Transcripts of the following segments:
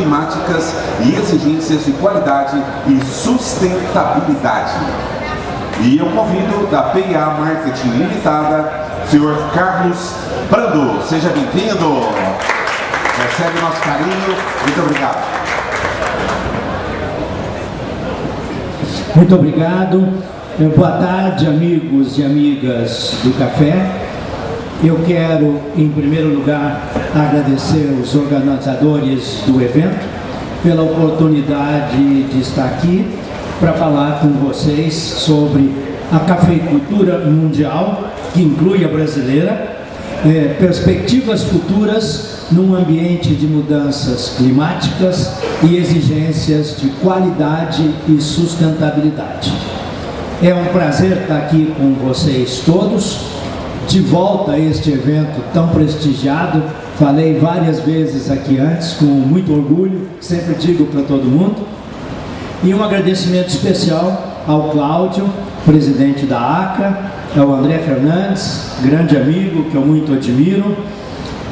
climáticas e exigências de qualidade e sustentabilidade. E eu convido da PIA Marketing Limitada, senhor Carlos Brando. Seja bem-vindo. Recebe nosso carinho. Muito obrigado. Muito obrigado. Boa tarde, amigos e amigas do café. Eu quero, em primeiro lugar, agradecer os organizadores do evento pela oportunidade de estar aqui para falar com vocês sobre a cafeicultura mundial, que inclui a brasileira, perspectivas futuras num ambiente de mudanças climáticas e exigências de qualidade e sustentabilidade. É um prazer estar aqui com vocês todos, de volta a este evento tão prestigiado. Falei várias vezes aqui antes, com muito orgulho, sempre digo para todo mundo. E um agradecimento especial ao Cláudio, presidente da ACA, ao André Fernandes, grande amigo que eu muito admiro,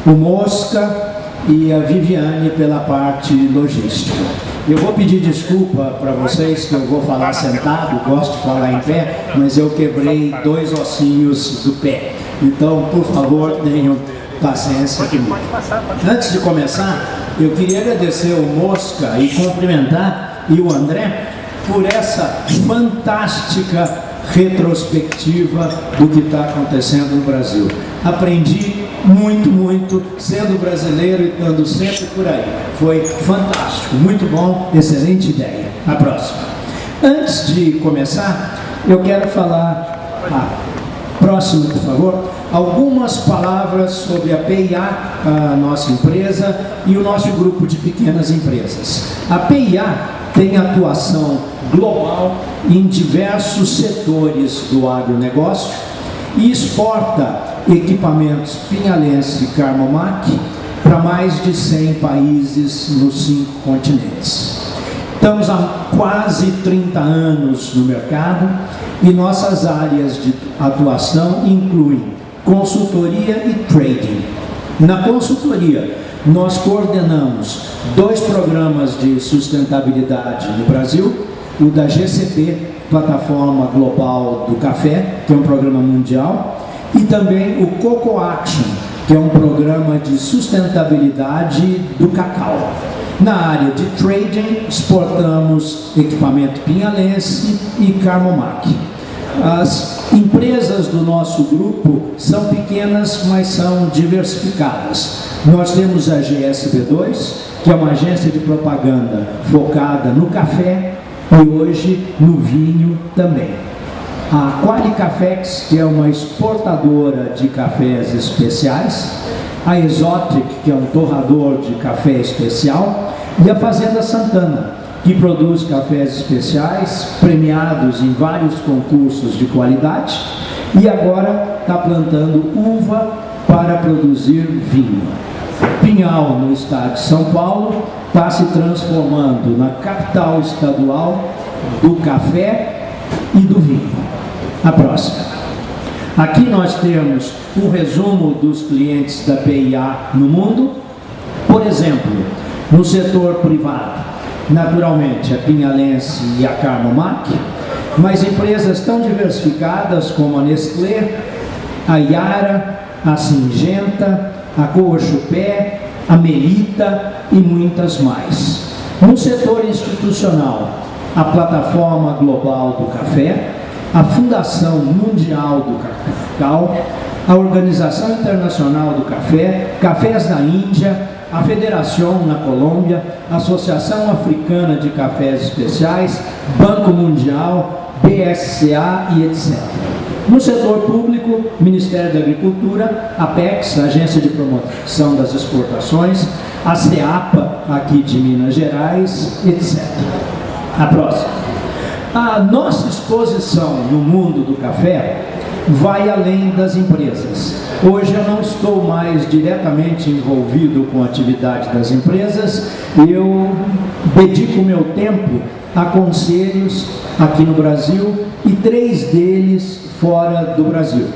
o Mosca e a Viviane pela parte logística. Eu vou pedir desculpa para vocês que eu vou falar sentado, gosto de falar em pé, mas eu quebrei 2 ossinhos do pé. Então, por favor, tenham paciência comigo. Antes de começar, eu queria agradecer o Mosca e cumprimentar e o André por essa fantástica retrospectiva do que está acontecendo no Brasil. Aprendi muito sendo brasileiro e estando sempre por aí. Foi fantástico, muito bom, excelente ideia. A próxima. Antes de começar, eu quero falar... Próximo, por favor. Algumas palavras sobre a PIA, a nossa empresa, e o nosso grupo de pequenas empresas. A PIA tem atuação global em diversos setores do agronegócio e exporta equipamentos Pinhalense e Carmomac para mais de 100 países nos 5 continentes. Estamos há quase 30 anos no mercado e nossas áreas de atuação incluem consultoria e trading. Na consultoria, nós coordenamos 2 programas de sustentabilidade no Brasil, o da GCP, Plataforma Global do Café, que é um programa mundial, e também o Coco Action, que é um programa de sustentabilidade do cacau. Na área de trading, exportamos equipamento Pinhalense e Carmomac. As empresas do nosso grupo são pequenas, mas são diversificadas. Nós temos a GSB2, que é uma agência de propaganda focada no café e hoje no vinho também. A Qualicafex, que é uma exportadora de cafés especiais, a Exotic, que é um torrador de café especial, e a Fazenda Santana, que produz cafés especiais, premiados em vários concursos de qualidade, e agora está plantando uva para produzir vinho. Pinhal, no estado de São Paulo, está se transformando na capital estadual do café e do vinho. A próxima. Aqui nós temos um resumo dos clientes da PIA no mundo. Por exemplo, no setor privado, naturalmente a Pinhalense e a Carmomac, mas empresas tão diversificadas como a Nestlé, a Yara, a Singenta, a Coa Chupé, a Melita e muitas mais. No setor institucional, a Plataforma Global do Café, a Fundação Mundial do Cacau, a Organização Internacional do Café, Cafés da Índia, a Federação na Colômbia, a Associação Africana de Cafés Especiais, Banco Mundial, BSCA e etc. No setor público, Ministério da Agricultura, Apex, Agência de Promoção das Exportações, a CEAPA, aqui de Minas Gerais, etc. A próxima. A nossa exposição no mundo do café vai além das empresas. Hoje eu não estou mais diretamente envolvido com a atividade das empresas, eu dedico meu tempo a conselhos aqui no Brasil e 3 deles fora do Brasil.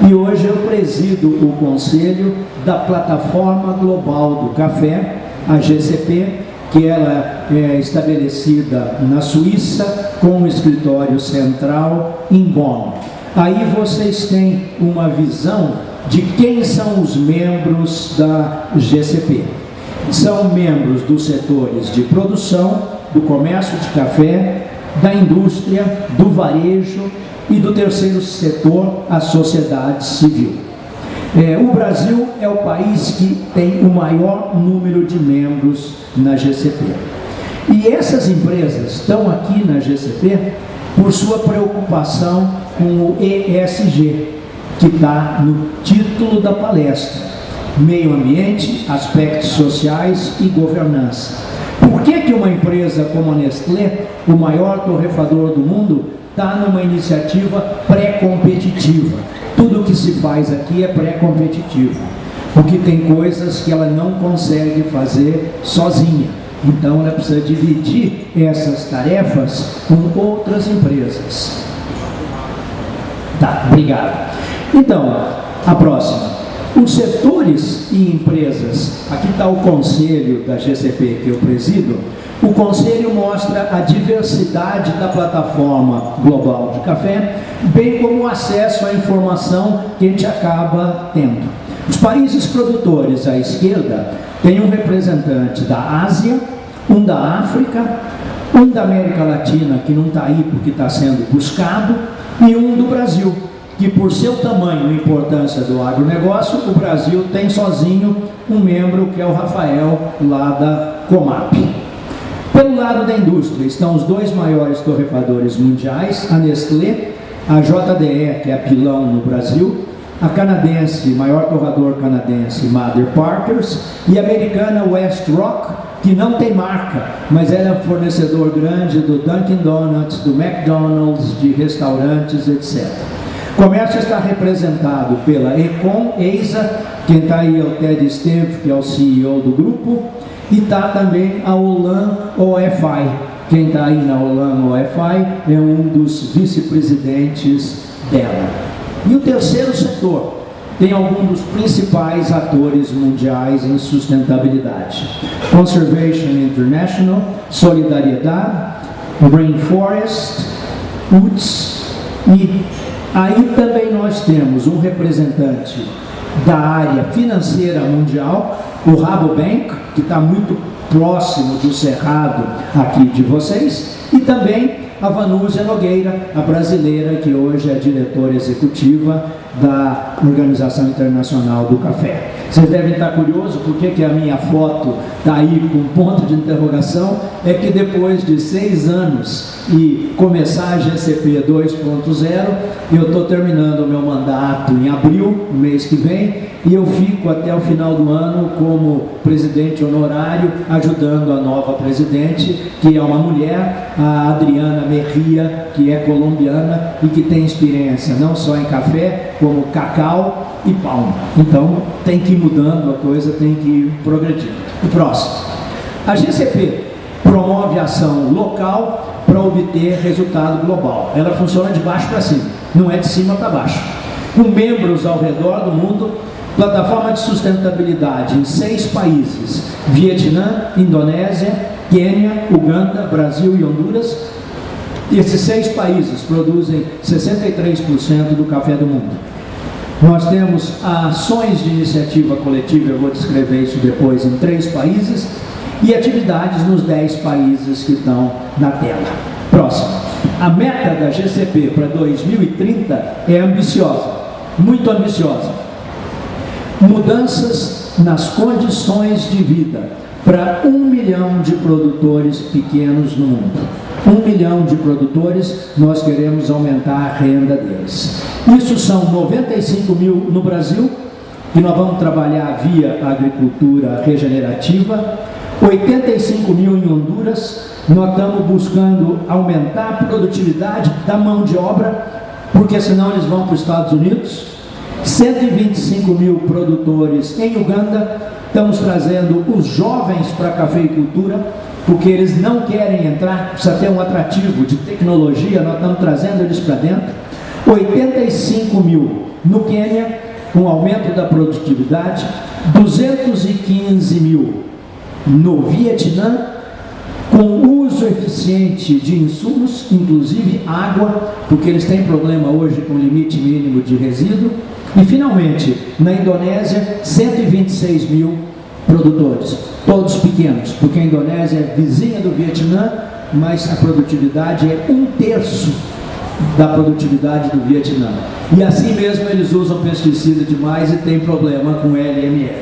E hoje eu presido o conselho da Plataforma Global do Café, a GCP, que ela é estabelecida na Suíça, com um escritório central em Bonn. Aí vocês têm uma visão de quem são os membros da GCP. São membros dos setores de produção, do comércio de café, da indústria, do varejo e do terceiro setor, a sociedade civil. O Brasil é o país que tem o maior número de membros na GCP. E essas empresas estão aqui na GCP por sua preocupação com o ESG, que está no título da palestra: meio ambiente, aspectos sociais e governança. Por que uma empresa como a Nestlé, o maior torrefador do mundo, está numa iniciativa pré-competitiva? Tudo que se faz aqui é pré-competitivo, porque tem coisas que ela não consegue fazer sozinha. Então ela precisa dividir essas tarefas com outras empresas. Tá, obrigado. Então, a próxima. Os setores e empresas, aqui está o conselho da GCP que eu presido. O conselho mostra a diversidade da plataforma global de café, bem como o acesso à informação que a gente acaba tendo. Os países produtores à esquerda têm um representante da Ásia, um da África, um da América Latina, que não está aí porque está sendo buscado, e um do Brasil, que por seu tamanho e importância do agronegócio, o Brasil tem sozinho um membro, que é o Rafael, lá da Comap. Pelo lado da indústria estão os dois maiores torrefadores mundiais, a Nestlé, a JDE, que é a pilão no Brasil, a canadense, maior torrador canadense, Mother Partners, e a americana West Rock, que não tem marca, mas ela é fornecedor grande do Dunkin' Donuts, do McDonald's, de restaurantes, etc. O comércio está representado pela Econ, EISA, quem está aí é o Ted Steve, que é o CEO do grupo, e está também a Olan OFI. Quem está aí na Olan OFI é um dos vice-presidentes dela. E o terceiro setor tem alguns dos principais atores mundiais em sustentabilidade: Conservation International, Solidariedade, Rainforest, UTS, e aí também nós temos um representante da área financeira mundial, o Rabobank, que está muito próximo do cerrado aqui de vocês, e também a Vanúzia Nogueira, a brasileira, que hoje é diretora executiva da Organização Internacional do Café. Vocês devem estar curiosos por que a minha foto está aí com ponto de interrogação. É que depois de 6 anos e começar a GCP 2.0, eu estou terminando o meu mandato em abril, no mês que vem, e eu fico até o final do ano como presidente honorário, ajudando a nova presidente, que é uma mulher, a Adriana Merria, que é colombiana e que tem experiência não só em café, como cacau e palma. Então tem que ir mudando a coisa, tem que ir progredindo. O próximo. A GCP promove ação local para obter resultado global. Ela funciona de baixo para cima, não é de cima para baixo. Com membros ao redor do mundo, plataforma de sustentabilidade em 6 países: Vietnã, Indonésia, Quênia, Uganda, Brasil e Honduras. Esses 6 países produzem 63% do café do mundo. Nós temos ações de iniciativa coletiva, eu vou descrever isso depois, em 3 países, e atividades nos 10 países que estão na tela. Próximo. A meta da GCP para 2030 é ambiciosa, muito ambiciosa. Mudanças nas condições de vida para 1 milhão de produtores pequenos no mundo. 1 milhão de produtores, nós queremos aumentar a renda deles. Isso são 95 mil no Brasil, que nós vamos trabalhar via agricultura regenerativa, 85 mil em Honduras. Nós estamos buscando aumentar a produtividade da mão de obra, porque senão eles vão para os Estados Unidos. 125 mil produtores em Uganda. Estamos trazendo os jovens para a cafeicultura, porque eles não querem entrar, precisa ter um atrativo de tecnologia, nós estamos trazendo eles para dentro. 85 mil no Quênia, com aumento da produtividade, 215 mil no Vietnã com uso eficiente de insumos, inclusive água, porque eles têm problema hoje com limite mínimo de resíduo. E, finalmente, na Indonésia, 126 mil produtores, todos pequenos, porque a Indonésia é vizinha do Vietnã, mas a produtividade é 1/3 da produtividade do Vietnã. E assim mesmo eles usam pesticida demais e tem problema com LMR.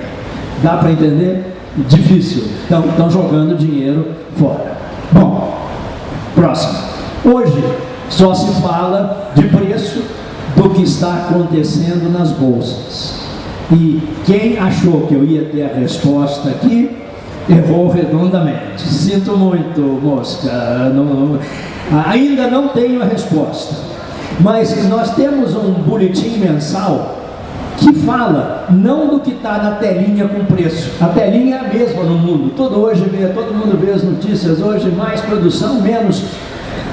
Dá para entender? Difícil. Então, estão jogando dinheiro fora. Bom, próximo. Hoje só se fala de preço do que está acontecendo nas bolsas. E quem achou que eu ia ter a resposta aqui, errou redondamente. Sinto muito, mosca. Ainda não tenho a resposta. Mas nós temos um boletim mensal que fala não do que está na telinha com preço. A telinha é a mesma no mundo. Todo mundo vê as notícias hoje, mais produção, menos.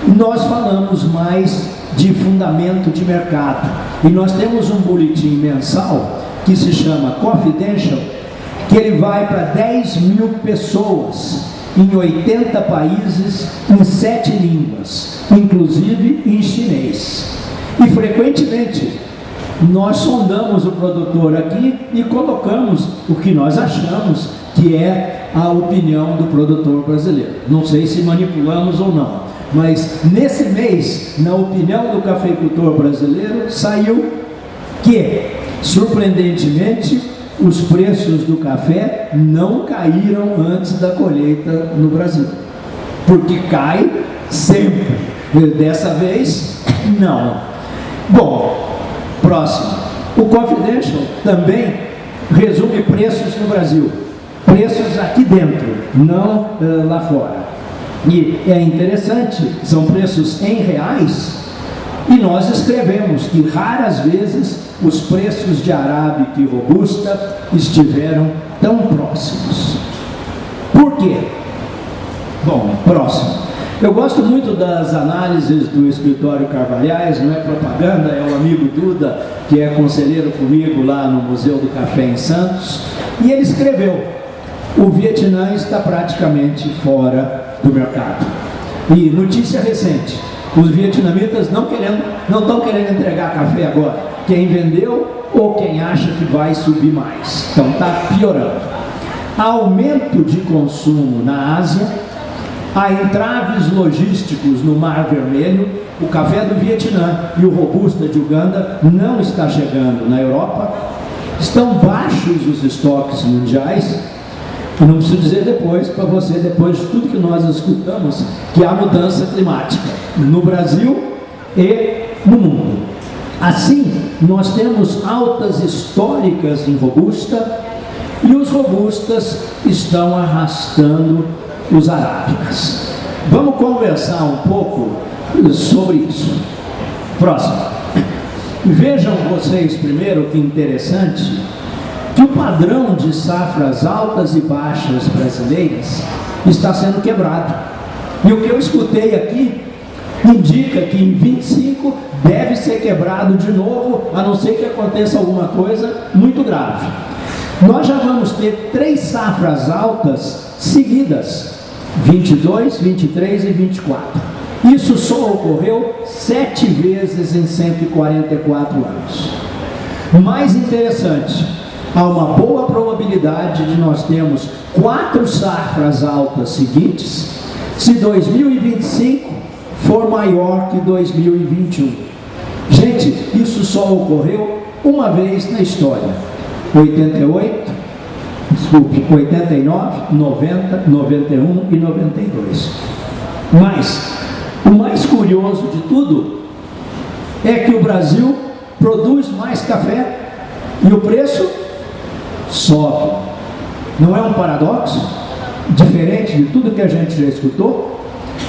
Nós falamos mais de fundamento de mercado. E nós temos um boletim mensal que se chama Confidential, que ele vai para 10 mil pessoas em 80 países, em 7 línguas, inclusive em chinês. E frequentemente nós sondamos o produtor aqui e colocamos o que nós achamos que é a opinião do produtor brasileiro. Não sei se manipulamos ou não, mas nesse mês, na opinião do cafeicultor brasileiro, saiu que, surpreendentemente, os preços do café não caíram antes da colheita no Brasil, porque cai sempre. Dessa vez, não. Bom, próximo. O Confidential também resume preços no Brasil, preços aqui dentro, não lá fora. E é interessante, são preços em reais, e nós escrevemos que raras vezes os preços de arábica e robusta estiveram tão próximos. Por quê? Bom, próximo. Eu gosto muito das análises do escritório Carvalhais, não é propaganda, é o amigo Duda, que é conselheiro comigo lá no Museu do Café em Santos, e ele escreveu: o Vietnã está praticamente fora do mercado. E notícia recente, os vietnamitas não estão querendo entregar café agora, quem vendeu ou quem acha que vai subir mais. Então está piorando. Há aumento de consumo na Ásia, há entraves logísticos no Mar Vermelho, o café do Vietnã e o robusta de Uganda não está chegando na Europa, estão baixos os estoques mundiais. E não preciso dizer depois para você, depois de tudo que nós escutamos, que há mudança climática no Brasil e no mundo. Assim, nós temos altas históricas em robusta e os robustas estão arrastando os arábicas. Vamos conversar um pouco sobre isso. Próximo. Vejam vocês primeiro que interessante, que o padrão de safras altas e baixas brasileiras está sendo quebrado. E o que eu escutei aqui indica que em 25 deve ser quebrado de novo, a não ser que aconteça alguma coisa muito grave. Nós já vamos ter 3 safras altas seguidas, 22, 23 e 24. Isso só ocorreu 7 vezes em 144 anos. O mais interessante, há uma boa probabilidade de nós termos 4 safras altas seguintes, se 2025 for maior que 2021. Gente, isso só ocorreu uma vez na história. 89, 90, 91 e 92. Mas o mais curioso de tudo é que o Brasil produz mais café e o preço sobe. Não é um paradoxo? Diferente de tudo que a gente já escutou?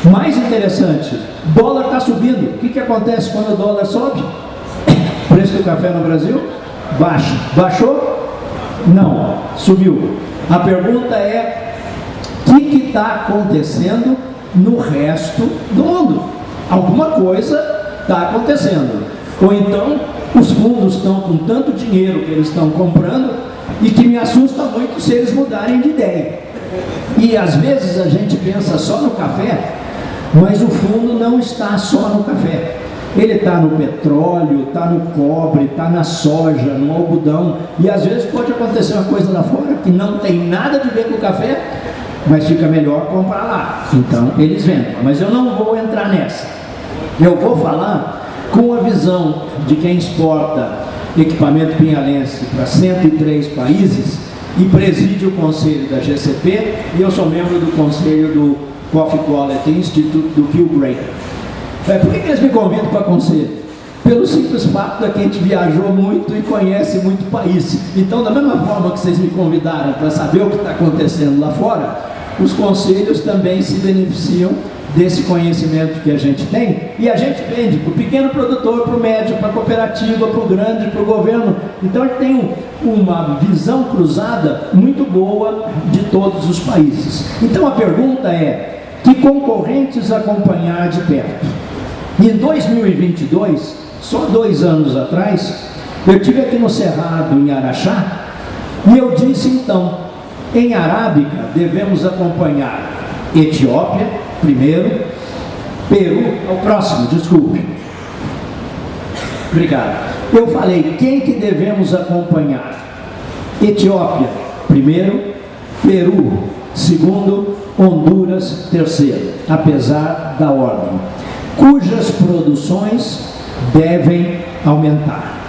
Mais interessante, dólar está subindo. O que acontece quando o dólar sobe? O preço do café no Brasil baixa. Baixou? Não, subiu. A pergunta é: o que está acontecendo no resto do mundo? Alguma coisa está acontecendo. Ou então os fundos estão com tanto dinheiro que eles estão comprando e que me assusta muito se eles mudarem de ideia. E às vezes a gente pensa só no café, mas o fundo não está só no café. Ele está no petróleo, está no cobre, está na soja, no algodão. E às vezes pode acontecer uma coisa lá fora que não tem nada a ver com o café, mas fica melhor comprar lá. Então eles vendem. Mas eu não vou entrar nessa. Eu vou falar com a visão de quem exporta equipamento pinhalense para 103 países e preside o conselho da GCP, e eu sou membro do conselho do Coffee Quality Institute do Kilgrave. Por que eles me convidam para conselho? Pelo simples fato de que a gente viajou muito e conhece muito país. Então, da mesma forma que vocês me convidaram para saber o que está acontecendo lá fora, os conselhos também se beneficiam desse conhecimento que a gente tem, e a gente vende para o pequeno produtor, para o médio, para a cooperativa, para o grande, para o governo. Então a gente tem uma visão cruzada muito boa de todos os países. Então a pergunta é, que concorrentes acompanhar de perto? Em 2022, só 2 anos atrás, eu estive aqui no Cerrado, em Araxá, e eu disse então, em Arábica devemos acompanhar Etiópia, primeiro, Peru, o próximo, desculpe. Obrigado. Eu falei, quem que devemos acompanhar? Etiópia, primeiro, Peru, segundo, Honduras, terceiro, apesar da ordem, cujas produções devem aumentar.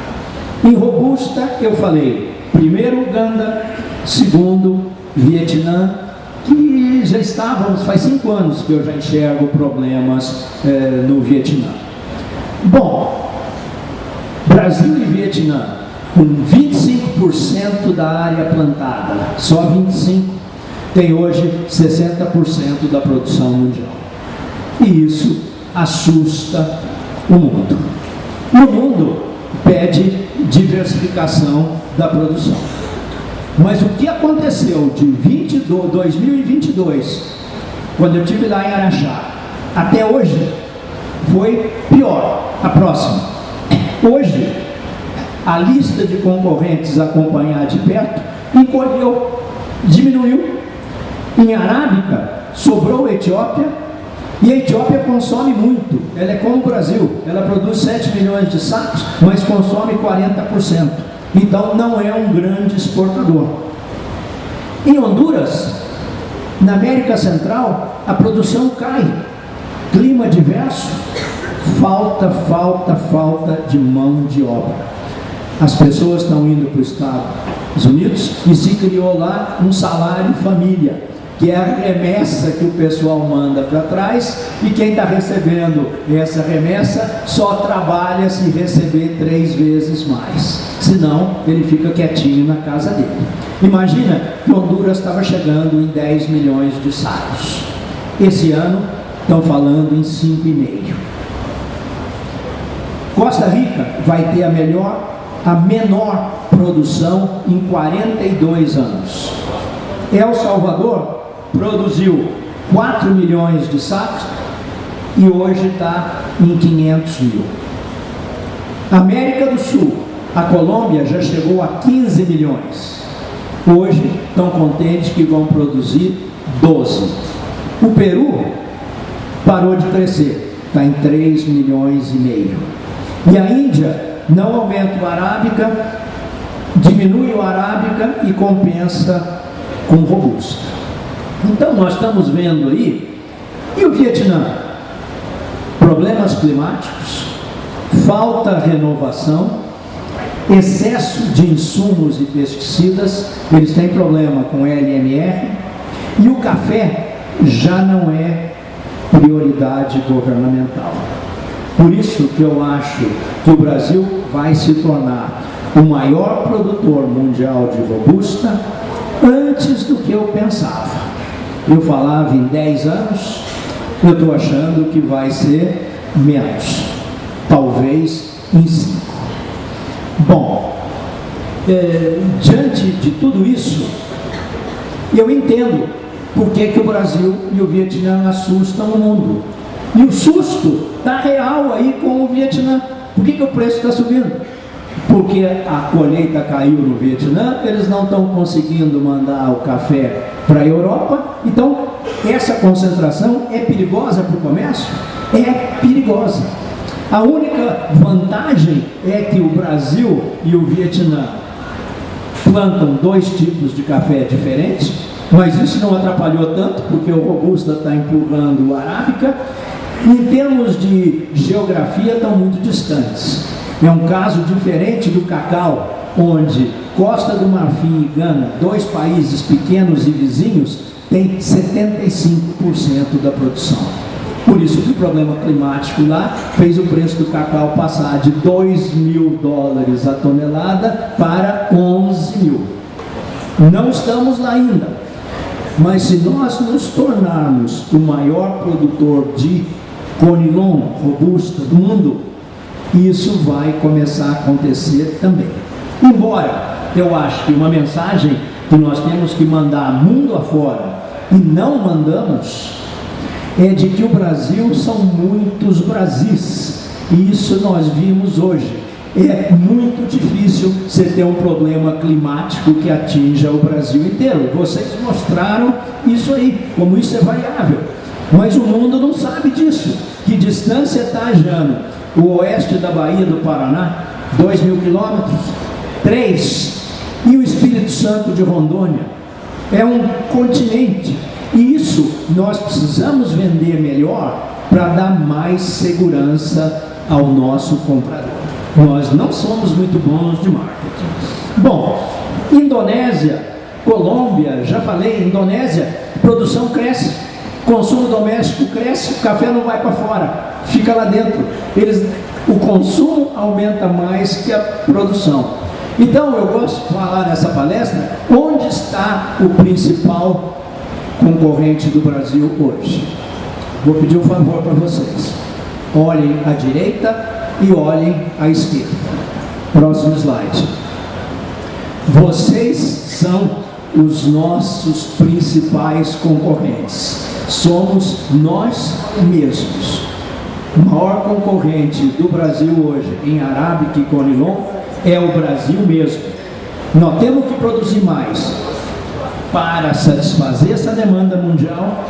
Em Robusta, eu falei, primeiro Uganda, segundo, Vietnã, que já estávamos, faz 5 anos que eu já enxergo problemas no Vietnã. Bom, Brasil e Vietnã, com 25% da área plantada, só 25%, tem hoje 60% da produção mundial. E isso assusta o mundo. E o mundo pede diversificação da produção. Mas o que aconteceu de 2022, quando eu estive lá em Araxá, até hoje, foi pior. A próxima. Hoje, a lista de concorrentes a acompanhar de perto encolheu, diminuiu. Em Arábica, sobrou a Etiópia, e a Etiópia consome muito. Ela é como o Brasil, ela produz 7 milhões de sacos, mas consome 40%. Então não é um grande exportador. Em Honduras, na América Central, a produção cai. Clima adverso, falta de mão de obra. As pessoas estão indo para os Estados Unidos e se criou lá um salário família, que é a remessa que o pessoal manda para trás, e quem está recebendo essa remessa só trabalha se receber 3 vezes mais, senão ele fica quietinho na casa dele. Imagina que Honduras estava chegando em 10 milhões de sacos, esse ano estão falando em 5,5. Costa Rica vai ter a menor produção em 42 anos. El Salvador produziu 4 milhões de sacos e hoje está em 500 mil. América do Sul, a Colômbia já chegou a 15 milhões. Hoje estão contentes que vão produzir 12. O Peru parou de crescer, está em 3 milhões e meio. E a Índia não aumenta o arábica, diminui o arábica e compensa com robusta. Então nós estamos vendo aí, e o Vietnã? Problemas climáticos, falta de renovação, excesso de insumos e pesticidas, eles têm problema com LMR, e o café já não é prioridade governamental. Por isso que eu acho que o Brasil vai se tornar o maior produtor mundial de robusta antes do que eu pensava. Eu falava em 10 anos, eu estou achando que vai ser menos, talvez em 5. Bom, diante de tudo isso, eu entendo por que o Brasil e o Vietnã assustam o mundo. E o susto está real aí com o Vietnã. Por que o preço está subindo? porque a colheita caiu no Vietnã, eles não estão conseguindo mandar o café para a Europa. Então, essa concentração é perigosa para o comércio? É perigosa. A única vantagem é que o Brasil e o Vietnã plantam 2 tipos de café diferentes, mas isso não atrapalhou tanto, porque o Robusta está empurrando o Arábica. Em termos de geografia, estão muito distantes. É um caso diferente do cacau, onde Costa do Marfim e Gana, 2 países pequenos e vizinhos, têm 75% da produção. Por isso que o problema climático lá fez o preço do cacau passar de $2.000 a tonelada para 11.000. Não estamos lá ainda, mas se nós nos tornarmos o maior produtor de Conilon Robusta do mundo, isso vai começar a acontecer também. Embora eu acho que uma mensagem que nós temos que mandar mundo afora e não mandamos é de que o Brasil são muitos Brasis, e isso nós vimos hoje. É muito difícil você ter um problema climático que atinja o Brasil inteiro. Vocês mostraram isso aí, como isso é variável, mas o mundo não sabe disso. Que distância está, Jano? O oeste da Bahia do Paraná, 2.000 quilômetros, 3, e o Espírito Santo de Rondônia, é um continente, e isso nós precisamos vender melhor para dar mais segurança ao nosso comprador. Nós não somos muito bons de marketing. Bom, Indonésia, Colômbia, já falei, Indonésia, produção cresce, consumo doméstico cresce, o café não vai para fora, fica lá dentro. O consumo aumenta mais que a produção. Então eu gosto de falar nessa palestra onde está o principal concorrente do Brasil hoje. Vou pedir um favor para vocês. Olhem à direita e olhem à esquerda. Próximo slide. Vocês são os nossos principais concorrentes. Somos nós mesmos. O maior concorrente do Brasil hoje em Arábica e Conilon é o Brasil mesmo. Nós temos que produzir mais para satisfazer essa demanda mundial,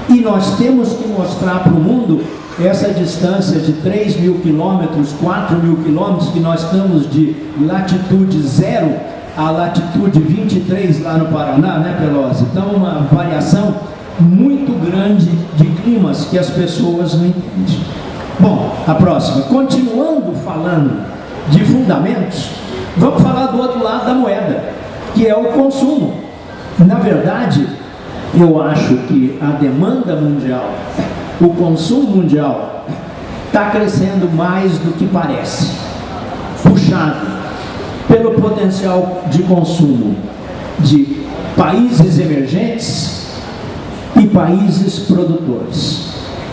e nós temos que mostrar para o mundo essa distância de 3.000 quilômetros, 4.000 quilômetros, que nós estamos de latitude 0 a latitude 23 lá no Paraná, né, Pelosi? Então, uma variação muito grande de climas que as pessoas não entendem. Bom, a próxima. Continuando falando de fundamentos, vamos falar do outro lado da moeda, que é o consumo. Na verdade, eu acho que a demanda mundial, o consumo mundial, está crescendo mais do que parece, puxado pelo potencial de consumo de países emergentes e países produtores,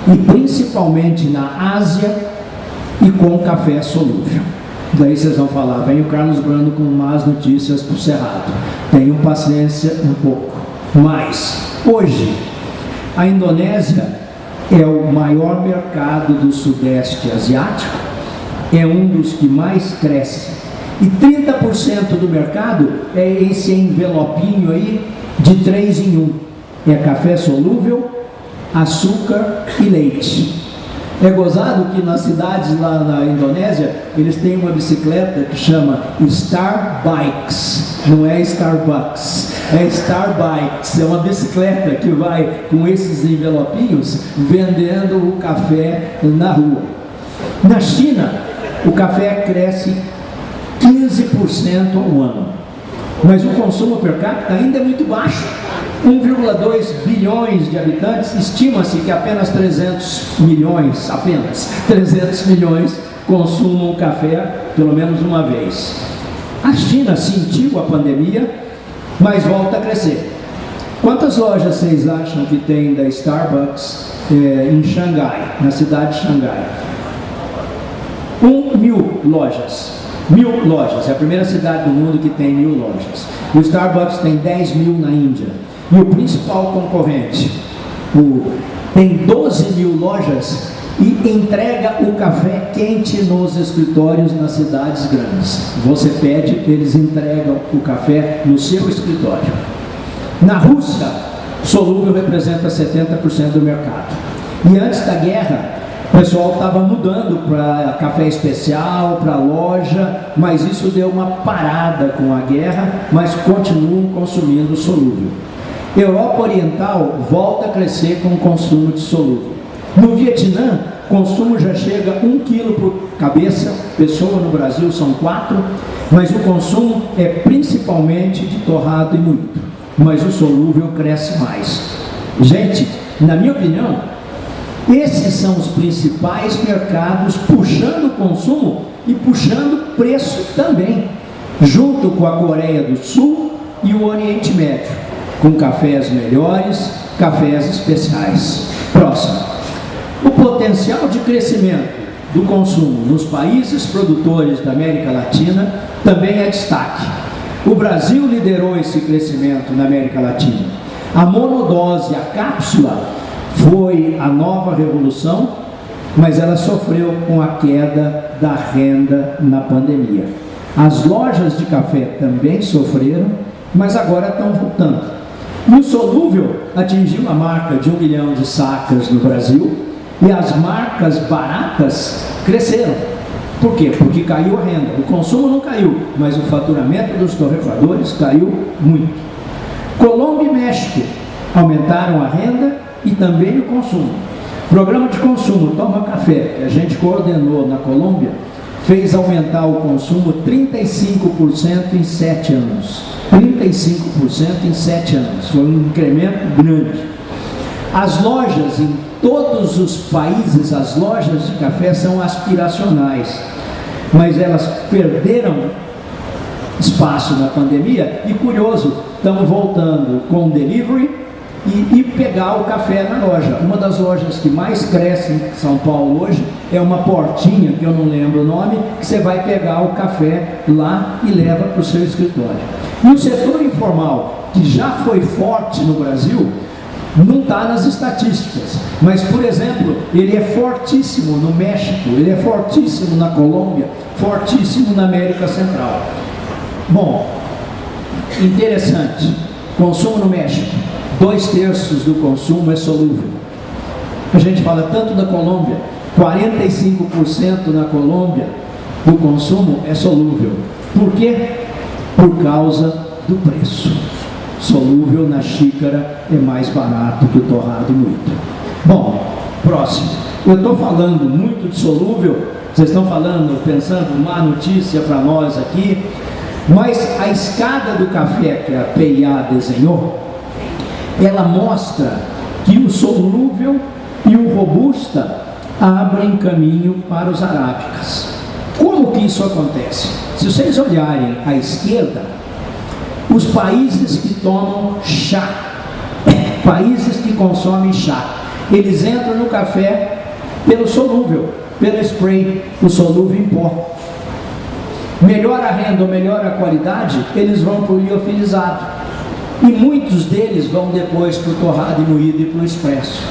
e principalmente na Ásia e com café solúvel. Daí vocês vão falar, vem o Carlos Brando com más notícias para o Cerrado. Tenham paciência um pouco. Mas, hoje, a Indonésia é o maior mercado do Sudeste Asiático, é um dos que mais cresce. E 30% do mercado é esse envelopinho aí de 3 em 1. É café solúvel, açúcar e leite. É gozado que nas cidades lá na Indonésia, eles têm uma bicicleta que chama Starbikes, não é Starbucks, é Starbikes, é uma bicicleta que vai com esses envelopinhos vendendo o café na rua. Na China, o café cresce 15% ao ano, mas o consumo per capita ainda é muito baixo. 1,2 bilhões de habitantes, estima-se que apenas 300 milhões consumam café pelo menos uma vez. A China sentiu a pandemia, mas volta a crescer. Quantas lojas vocês acham que tem da Starbucks em Xangai, na cidade de Xangai? 1.000 lojas. 1.000 lojas, é a primeira cidade do mundo que tem 1.000 lojas. O Starbucks tem 10.000 na Índia. E o principal concorrente tem 12.000 lojas e entrega o café quente nos escritórios nas cidades grandes. Você pede, eles entregam o café no seu escritório. Na Rússia, solúvel representa 70% do mercado. E antes da guerra, o pessoal estava mudando para café especial, para loja, mas isso deu uma parada com a guerra, mas continuam consumindo solúvel. Europa Oriental volta a crescer com o consumo de solúvel. No Vietnã, o consumo já chega a 1 quilo por cabeça, pessoa. No Brasil são 4, mas o consumo é principalmente de torrado e moído, mas o solúvel cresce mais. Gente, na minha opinião, esses são os principais mercados puxando o consumo e puxando o preço também, junto com a Coreia do Sul e o Oriente Médio, com cafés melhores, cafés especiais. Próximo. O potencial de crescimento do consumo nos países produtores da América Latina também é destaque. O Brasil liderou esse crescimento na América Latina. A monodose, a cápsula, foi a nova revolução, mas ela sofreu com a queda da renda na pandemia. As lojas de café também sofreram, mas agora estão voltando. E o solúvel atingiu a marca de 1 milhão de sacas no Brasil, e as marcas baratas cresceram. Por quê? Porque caiu a renda. O consumo não caiu, mas o faturamento dos torrefadores caiu muito. Colômbia e México aumentaram a renda e também o consumo. Programa de consumo Toma Café, que a gente coordenou na Colômbia, fez aumentar o consumo 35% em 7 anos. 35% em 7 anos. Foi um incremento grande. As lojas em todos os países, as lojas de café são aspiracionais, mas elas perderam espaço na pandemia e, curioso, estão voltando com delivery e pegar o café na loja. Uma das lojas que mais cresce em São Paulo hoje é uma portinha, que eu não lembro o nome, que você vai pegar o café lá e leva para o seu escritório. E o setor informal, que já foi forte no Brasil, não está nas estatísticas, mas, por exemplo, ele é fortíssimo no México, ele é fortíssimo na Colômbia, fortíssimo na América Central. Bom, interessante, consumo no México, 2/3 do consumo é solúvel. A gente fala tanto da Colômbia, 45% na Colômbia do consumo é solúvel. Por quê? Por causa do preço. Solúvel na xícara é mais barato que o torrado moído. Bom, próximo. Eu estou falando muito de solúvel, vocês estão falando, pensando uma notícia para nós aqui, mas a escada do café que a PIA desenhou, ela mostra que o solúvel e o robusta abrem caminho para os arábicas. Como que isso acontece? Se vocês olharem à esquerda, os países que tomam chá, países que consomem chá, eles entram no café pelo solúvel, pelo spray, o solúvel em pó. Melhora a renda ou melhora a qualidade, eles vão para o liofilizado. E muitos deles vão depois para o torrado e moído e para o expresso.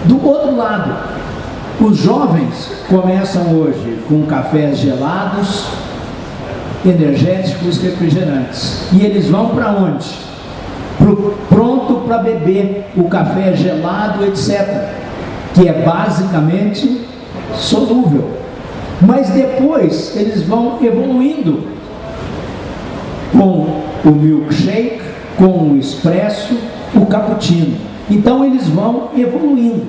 Do outro lado, os jovens começam hoje com cafés gelados, energéticos, refrigerantes. E eles vão para onde? Pronto para beber, o café gelado, etc. Que é basicamente solúvel. Mas depois eles vão evoluindo com o milkshake, com o expresso, o cappuccino. Então eles vão evoluindo.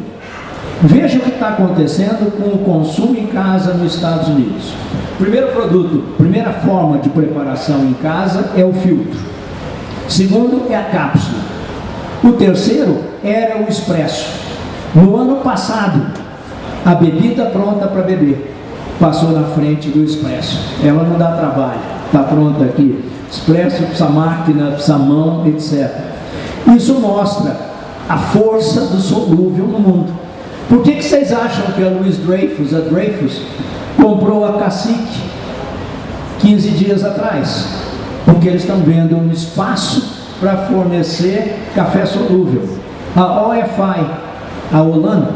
Veja o que está acontecendo com o consumo em casa nos Estados Unidos. Primeiro produto, primeira forma de preparação em casa é o filtro. Segundo é a cápsula. O terceiro era o expresso. No ano passado, a bebida pronta para beber passou na frente do expresso. Ela não dá trabalho, está pronta aqui. Expresso precisa máquina, precisa mão, etc. Isso mostra a força do solúvel no mundo. Por que vocês acham que a Dreyfus comprou a Cacique 15 dias atrás? Porque eles estão vendo um espaço para fornecer café solúvel. A OFI, a Holanda,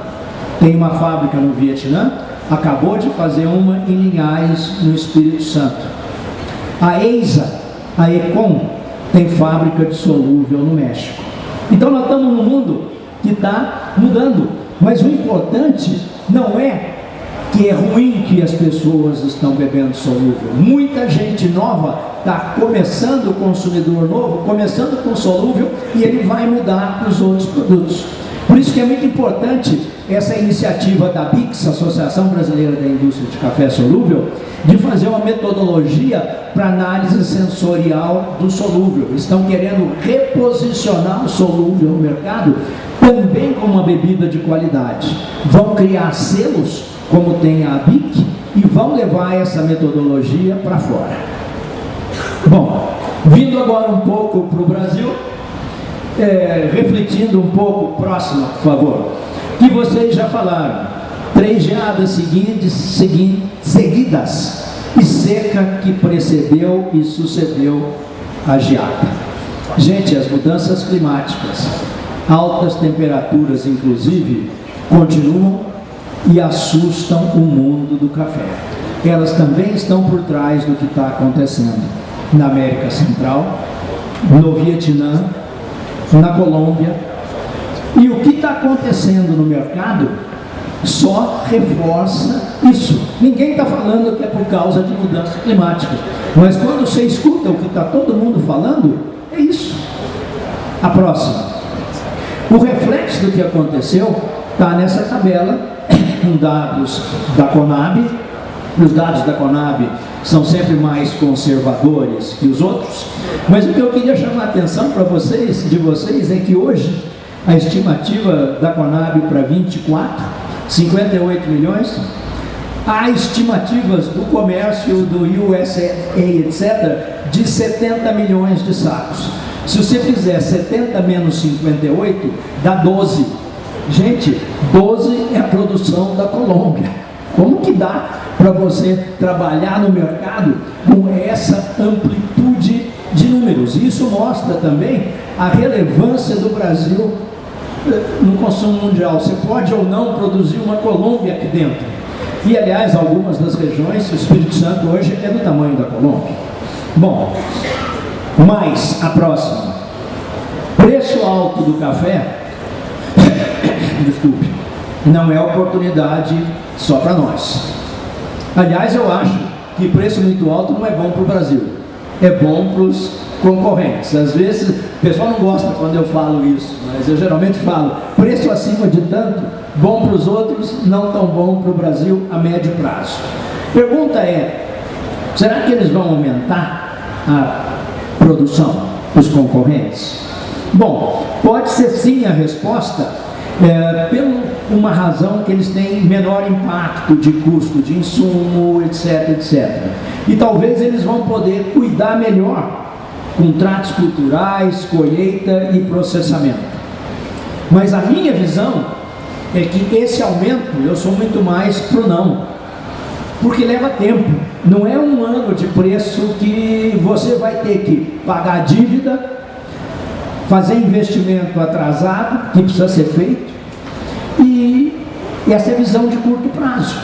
tem uma fábrica no Vietnã, acabou de fazer uma em Linhares, no Espírito Santo. A EISA, a Econ, tem fábrica de solúvel no México. Então nós estamos num mundo que está mudando, mas o importante não é que é ruim que as pessoas estão bebendo solúvel. Muita gente nova está começando, o consumidor novo, começando com solúvel, e ele vai mudar para os outros produtos. Por isso que é muito importante essa iniciativa da BICS, Associação Brasileira da Indústria de Café Solúvel, de fazer uma metodologia para análise sensorial do solúvel. Estão querendo reposicionar o solúvel no mercado também como uma bebida de qualidade. Vão criar selos, como tem a BIC, e vão levar essa metodologia para fora. Bom, vindo agora um pouco para o Brasil, refletindo um pouco, próximo, por favor, que vocês já falaram, 3 geadas seguidas e seca que precedeu e sucedeu a geada. Gente, as mudanças climáticas, altas temperaturas inclusive, continuam e assustam o mundo do café. Elas também estão por trás do que está acontecendo na América Central, no Vietnã, na Colômbia. E o que está acontecendo no mercado só reforça isso. Ninguém está falando que é por causa de mudança climática, mas quando você escuta o que está todo mundo falando, é isso. A próxima. O reflexo do que aconteceu está nessa tabela com dados da Conab. Os dados da Conab são sempre mais conservadores que os outros, mas o que eu queria chamar a atenção para vocês, é que hoje a estimativa da Conab para 24, 58 milhões, há estimativas do comércio, do USA, etc., de 70 milhões de sacos. Se você fizer 70 menos 58, dá 12. Gente, 12 é a produção da Colômbia. Como que dá para você trabalhar no mercado com essa amplitude de números? Isso mostra também a relevância do Brasil no consumo mundial. Você pode ou não produzir uma Colômbia aqui dentro. E, aliás, algumas das regiões, o Espírito Santo hoje é do tamanho da Colômbia. Bom, mas a próxima. Preço alto do café, desculpe, não é oportunidade só para nós. Aliás, eu acho que preço muito alto não é bom para o Brasil, é bom para os concorrentes. Às vezes, o pessoal não gosta quando eu falo isso, mas eu geralmente falo, preço acima de tanto, bom para os outros, não tão bom para o Brasil a médio prazo. Pergunta é, será que eles vão aumentar a produção dos concorrentes? Bom, pode ser sim a resposta, por uma razão que eles têm menor impacto de custo de insumo, etc, etc. E talvez eles vão poder cuidar melhor com tratos culturais, colheita e processamento. Mas a minha visão é que esse aumento, eu sou muito mais pro não, porque leva tempo. Não é um ano de preço que você vai ter que pagar dívida, fazer investimento atrasado, que precisa ser feito, e essa é a visão de curto prazo.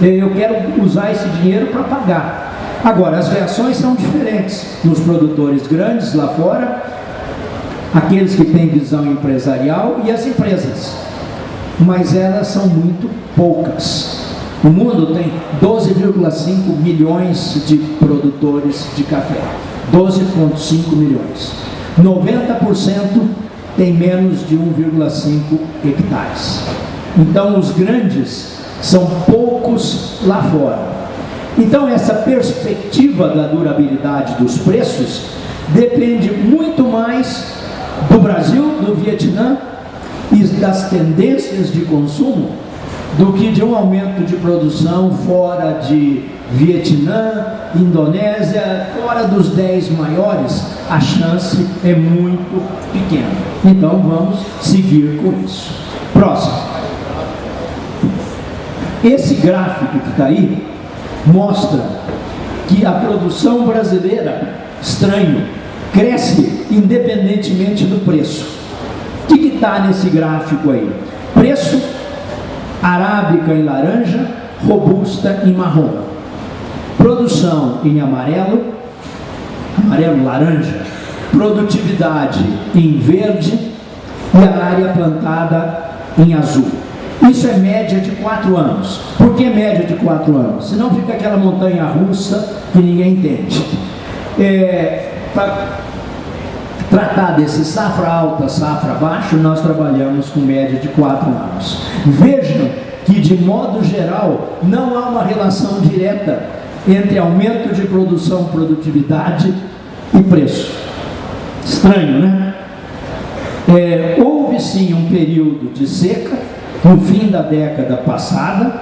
Eu quero usar esse dinheiro para pagar. Agora, as reações são diferentes nos produtores grandes lá fora, aqueles que têm visão empresarial e as empresas, mas elas são muito poucas. O mundo tem 12,5 milhões de produtores de café, 12,5 milhões. 90% tem menos de 1,5 hectares. Então, os grandes são poucos lá fora. Então, essa perspectiva da durabilidade dos preços depende muito mais do Brasil, do Vietnã e das tendências de consumo do que de um aumento de produção fora de Vietnã, Indonésia, fora dos 10 maiores, a chance é muito pequena. Então vamos seguir com isso. Próximo. Esse gráfico que está aí mostra que a produção brasileira, estranho, cresce independentemente do preço. O que está nesse gráfico aí? Preço arábica em laranja, robusta em marrom. Produção em amarelo, laranja, produtividade em verde e a área plantada em azul. Isso é média de 4 anos. Por que média de 4 anos? Senão fica aquela montanha russa que ninguém entende. Para tratar desse safra alta, safra baixa, nós trabalhamos com média de 4 anos. Vejam que, de modo geral, não há uma relação direta entre aumento de produção, produtividade e preço. Estranho, né? Houve sim um período de seca no fim da década passada,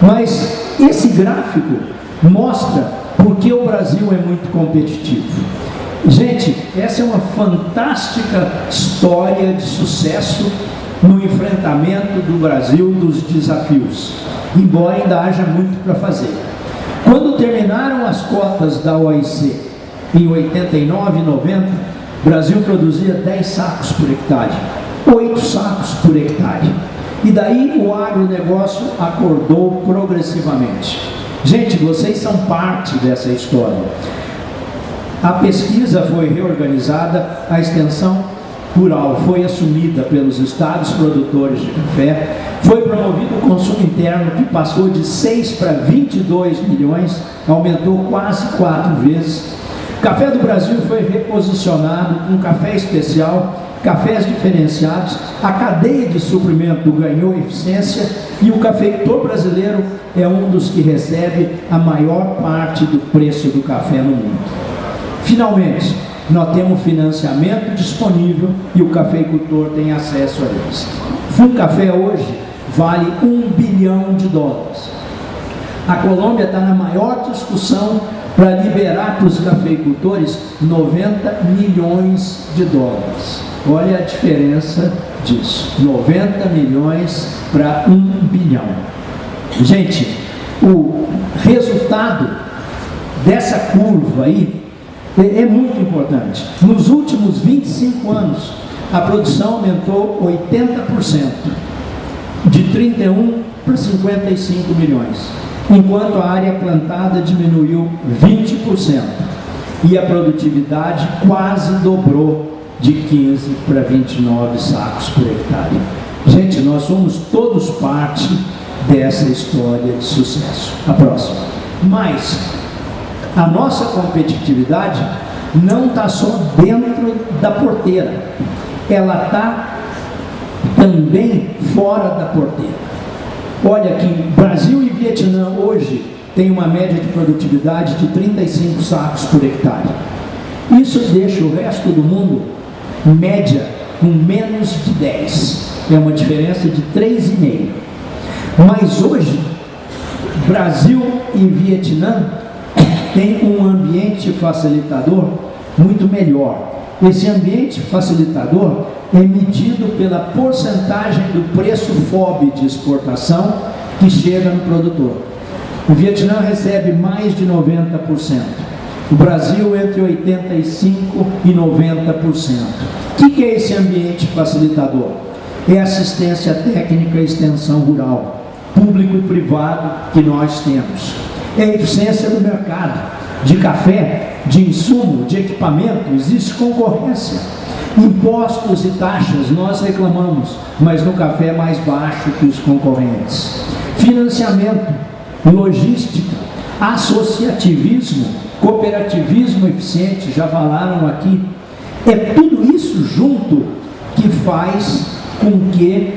mas esse gráfico mostra por que o Brasil é muito competitivo. Gente, essa é uma fantástica história de sucesso no enfrentamento do Brasil dos desafios, embora ainda haja muito para fazer. Quando terminaram as cotas da OIC em 89 e 90, o Brasil produzia 10 sacos por hectare, 8 sacos por hectare. E daí o agronegócio acordou progressivamente. Gente, vocês são parte dessa história. A pesquisa foi reorganizada, a extensão rural foi assumida pelos estados produtores de café, foi promovido o consumo interno, que passou de 6 para 22 milhões, aumentou quase 4 vezes. O café do Brasil foi reposicionado com café especial, cafés diferenciados, a cadeia de suprimento ganhou eficiência e o cafeicultor brasileiro é um dos que recebe a maior parte do preço do café no mundo. Finalmente, nós temos financiamento disponível e o cafeicultor tem acesso a eles. Um café hoje vale $1 bilhão. A Colômbia está na maior discussão para liberar para os cafeicultores $90 milhões. Olha a diferença disso, 90 milhões para 1 bilhão. Gente, o resultado dessa curva aí é muito importante. Nos últimos 25 anos, a produção aumentou 80%, de 31 para 55 milhões, enquanto a área plantada diminuiu 20% e a produtividade quase dobrou, de 15 para 29 sacos por hectare. Gente, nós somos todos parte dessa história de sucesso. A próxima. Mas a nossa competitividade não está só dentro da porteira, ela está também fora da porteira. Olha aqui, Brasil e Vietnã hoje têm uma média de produtividade de 35 sacos por hectare. Isso deixa o resto do mundo média com menos de 10, é uma diferença de 3,5. Mas hoje, Brasil e Vietnã têm um ambiente facilitador muito melhor. Esse ambiente facilitador é medido pela porcentagem do preço FOB de exportação que chega no produtor. O Vietnã recebe mais de 90%. O Brasil entre 85% e 90%. O que é esse ambiente facilitador? É assistência técnica e extensão rural, público e privado que nós temos. É a eficiência do mercado, de café, de insumo, de equipamento, existe concorrência. Impostos e taxas nós reclamamos, mas no café é mais baixo que os concorrentes. Financiamento, logística, associativismo, cooperativismo eficiente, já falaram aqui. É tudo isso junto que faz com que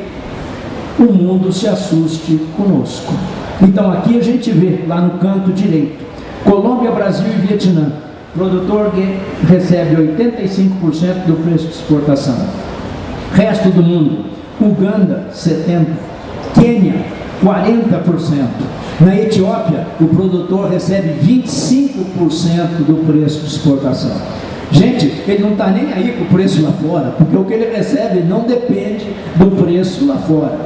o mundo se assuste conosco. Então aqui a gente vê, lá no canto direito, Colômbia, Brasil e Vietnã. O produtor recebe 85% do preço de exportação. Resto do mundo, Uganda, 70%, Quênia, 40%. Na Etiópia, o produtor recebe 25% do preço de exportação. Gente, ele não está nem aí com o preço lá fora, porque o que ele recebe não depende do preço lá fora.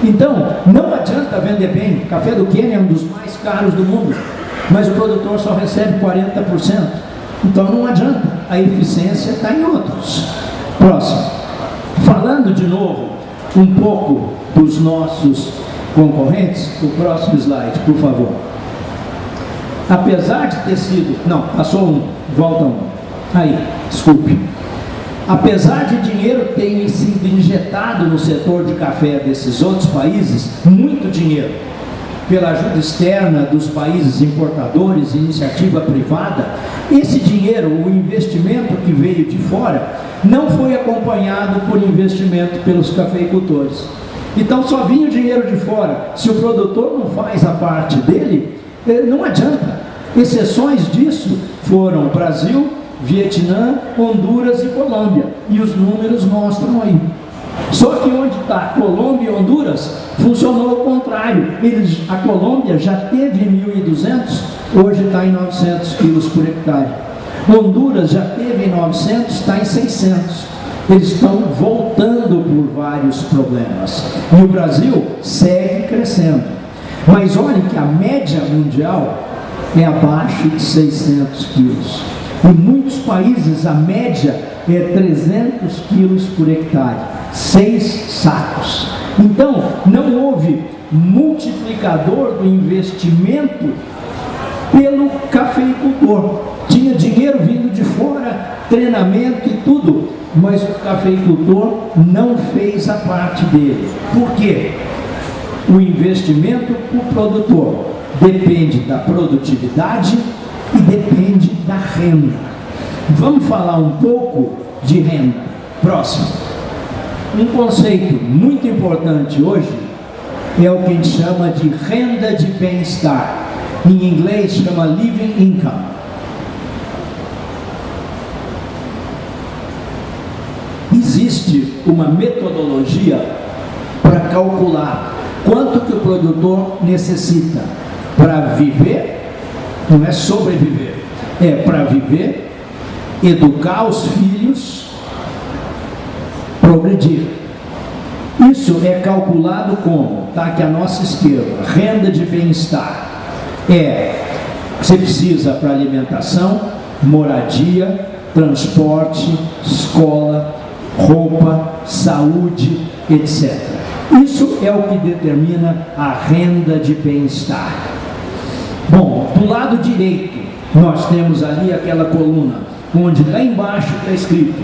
Então, não adianta vender bem. O café do Quênia é um dos mais caros do mundo, mas o produtor só recebe 40%. Então não adianta, a eficiência está em outros. Próximo. Falando de novo um pouco dos nossos concorrentes. O próximo slide, por favor. Apesar de ter sido... Não, passou um, volta um. Aí, desculpe. Apesar de dinheiro ter sido injetado no setor de café desses outros países, muito dinheiro, pela ajuda externa dos países importadores e iniciativa privada, esse dinheiro, o investimento que veio de fora, não foi acompanhado por investimento pelos cafeicultores. Então só vinha o dinheiro de fora. Se o produtor não faz a parte dele, não adianta. Exceções disso foram Brasil, Vietnã, Honduras e Colômbia. E os números mostram aí. Só que onde está Colômbia e Honduras, funcionou ao contrário. A Colômbia já teve 1.200, hoje está em 900 quilos por hectare. Honduras já teve em 900, está em 600. Eles estão voltando por vários problemas. E o Brasil segue crescendo. Mas olhem que a média mundial é abaixo de 600 quilos. Em muitos países a média é 300 quilos por hectare, 6 sacos. Então, não houve multiplicador do investimento pelo cafeicultor. Tinha dinheiro vindo de fora, treinamento e tudo, mas o cafeicultor não fez a parte dele. Por quê? O investimento para o produtor depende da produtividade e depende da renda. Vamos falar um pouco de renda. Próximo. Um conceito muito importante hoje é o que a gente chama de renda de bem-estar. Em inglês chama living income. Existe uma metodologia para calcular quanto que o produtor necessita para viver, não é sobreviver, é para viver, educar os filhos, progredir. Isso é calculado como, está aqui à nossa esquerda, renda de bem-estar. Você precisa para alimentação, moradia, transporte, escola, roupa, saúde, etc. Isso é o que determina a renda de bem-estar. Bom, do lado direito, nós temos ali aquela coluna, onde lá embaixo está escrito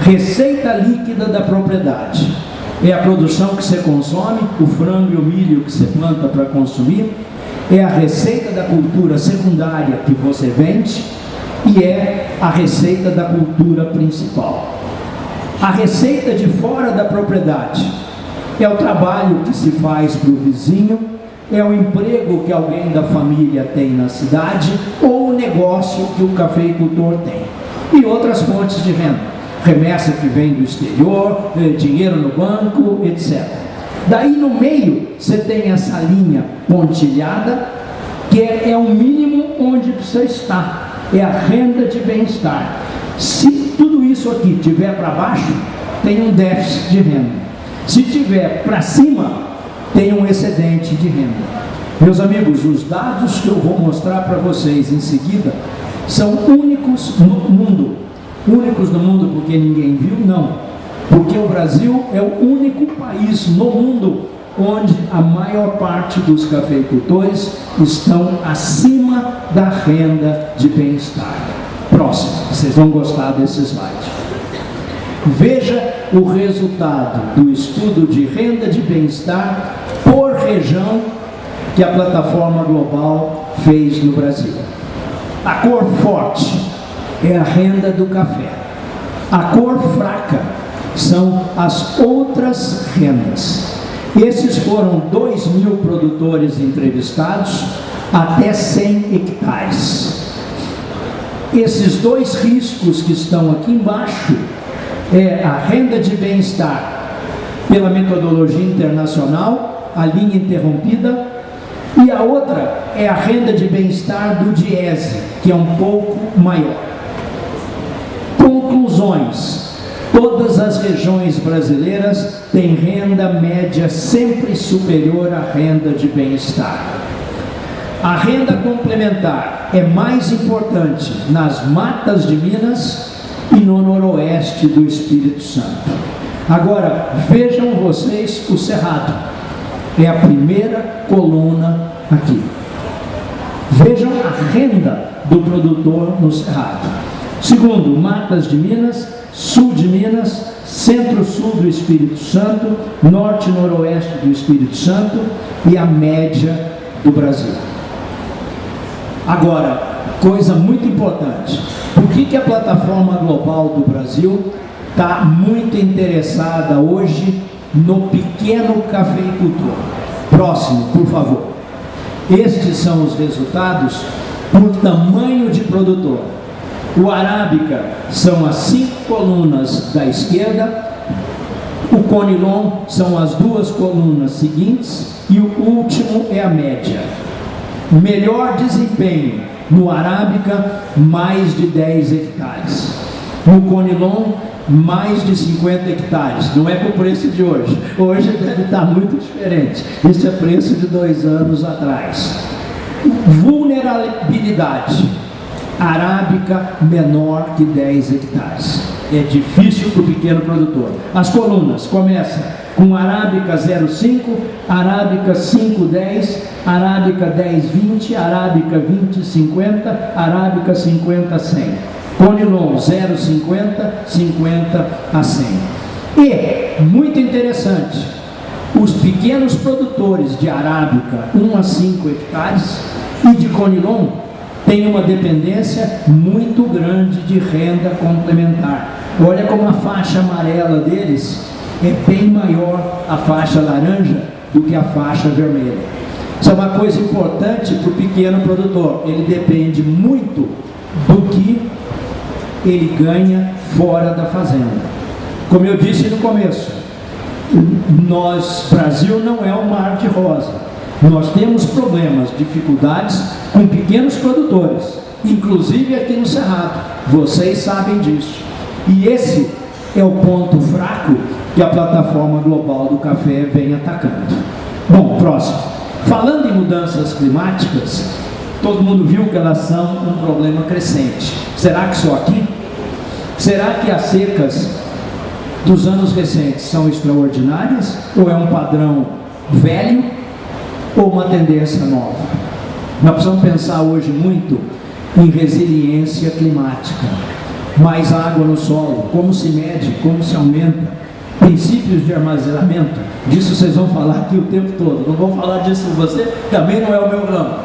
receita líquida da propriedade. É a produção que você consome, o frango e o milho que você planta para consumir, é a receita da cultura secundária que você vende e é a receita da cultura principal. A receita de fora da propriedade é o trabalho que se faz para o vizinho, é o emprego que alguém da família tem na cidade ou o negócio que o cafeicultor tem. E outras fontes de renda, remessa que vem do exterior, dinheiro no banco, etc. Daí no meio você tem essa linha pontilhada, que é o mínimo onde você está, é a renda de bem-estar. Se tudo isso aqui tiver para baixo, tem um déficit de renda. Se tiver para cima, tem um excedente de renda. Meus amigos, os dados que eu vou mostrar para vocês em seguida são únicos no mundo. Únicos no mundo porque ninguém viu? Não. Porque o Brasil é o único país no mundo onde a maior parte dos cafeicultores estão acima da renda de bem-estar. Próximo, vocês vão gostar desse slide. Veja o resultado do estudo de renda de bem-estar por região que a plataforma global fez no Brasil. A cor forte é a renda do café. A cor fraca são as outras rendas. Esses foram 2.000 produtores entrevistados até 100 hectares. Esses dois riscos que estão aqui embaixo é a renda de bem-estar pela metodologia internacional, a linha interrompida, e a outra é a renda de bem-estar do Diese, que é um pouco maior. Conclusões: todas as regiões brasileiras têm renda média sempre superior à renda de bem-estar. A renda complementar é mais importante nas matas de Minas e no noroeste do Espírito Santo. Agora, vejam vocês o Cerrado. É a primeira coluna aqui. Vejam a renda do produtor no Cerrado. Segundo, matas de Minas, sul de Minas, centro-sul do Espírito Santo, norte e noroeste do Espírito Santo e a média do Brasil. Agora, coisa muito importante, por que a plataforma global do Brasil está muito interessada hoje no pequeno cafeicultor? Próximo, por favor. Estes são os resultados por tamanho de produtor. O arábica são as 5 colunas da esquerda, o conilon são as 2 colunas seguintes e o último é a média. Melhor desempenho no arábica, mais de 10 hectares. No conilon, mais de 50 hectares. Não é com o preço de hoje. Hoje deve estar muito diferente. Isso é preço de 2 anos atrás. Vulnerabilidade. Arábica menor que 10 hectares. É difícil para o pequeno produtor. As colunas começam com arábica 0,5, arábica 5,10, arábica 10,20, arábica 20,50, arábica 50,100. Conilon 0,50, 50 a 100. E, muito interessante, os pequenos produtores de arábica 1 a 5 hectares e de conilon têm uma dependência muito grande de renda complementar. Olha como a faixa amarela deles é bem maior a faixa laranja do que a faixa vermelha. Isso é uma coisa importante para o pequeno produtor. Ele depende muito do que ele ganha fora da fazenda. Como eu disse no começo, Brasil não é um mar de rosa. Nós temos problemas, dificuldades com pequenos produtores, inclusive aqui no Cerrado. Vocês sabem disso. E esse é o ponto fraco que a plataforma global do café vem atacando. Bom, próximo. Falando em mudanças climáticas, todo mundo viu que elas são um problema crescente. Será que só aqui? Será que as secas dos anos recentes são extraordinárias? Ou é um padrão velho? Ou uma tendência nova? Nós precisamos pensar hoje muito em resiliência climática. Mais água no solo, como se mede, como se aumenta, princípios de armazenamento, disso vocês vão falar aqui o tempo todo, não vou falar disso com você, também não é o meu ramo.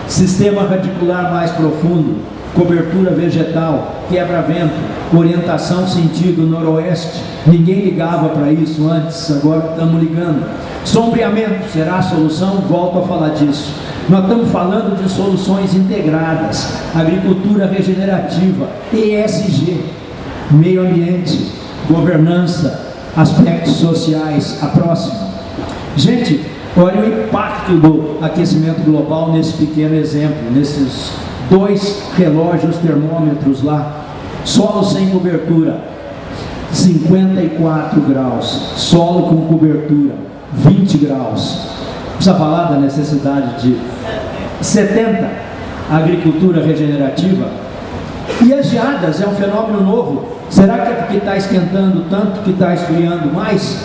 Sistema radicular mais profundo, cobertura vegetal, quebra-vento, orientação sentido noroeste, ninguém ligava para isso antes, agora estamos ligando. Sombreamento, será a solução? Volto a falar disso. Nós estamos falando de soluções integradas, agricultura regenerativa, ESG, meio ambiente, governança, aspectos sociais. A próxima. Gente, olha o impacto do aquecimento global nesse pequeno exemplo, nesses 2 relógios termômetros lá. Solo sem cobertura, 54 graus. Solo com cobertura, 20 graus. Precisa falar da necessidade de 70, agricultura regenerativa. E as geadas é um fenômeno novo. Será que é porque está esquentando tanto que está esfriando mais?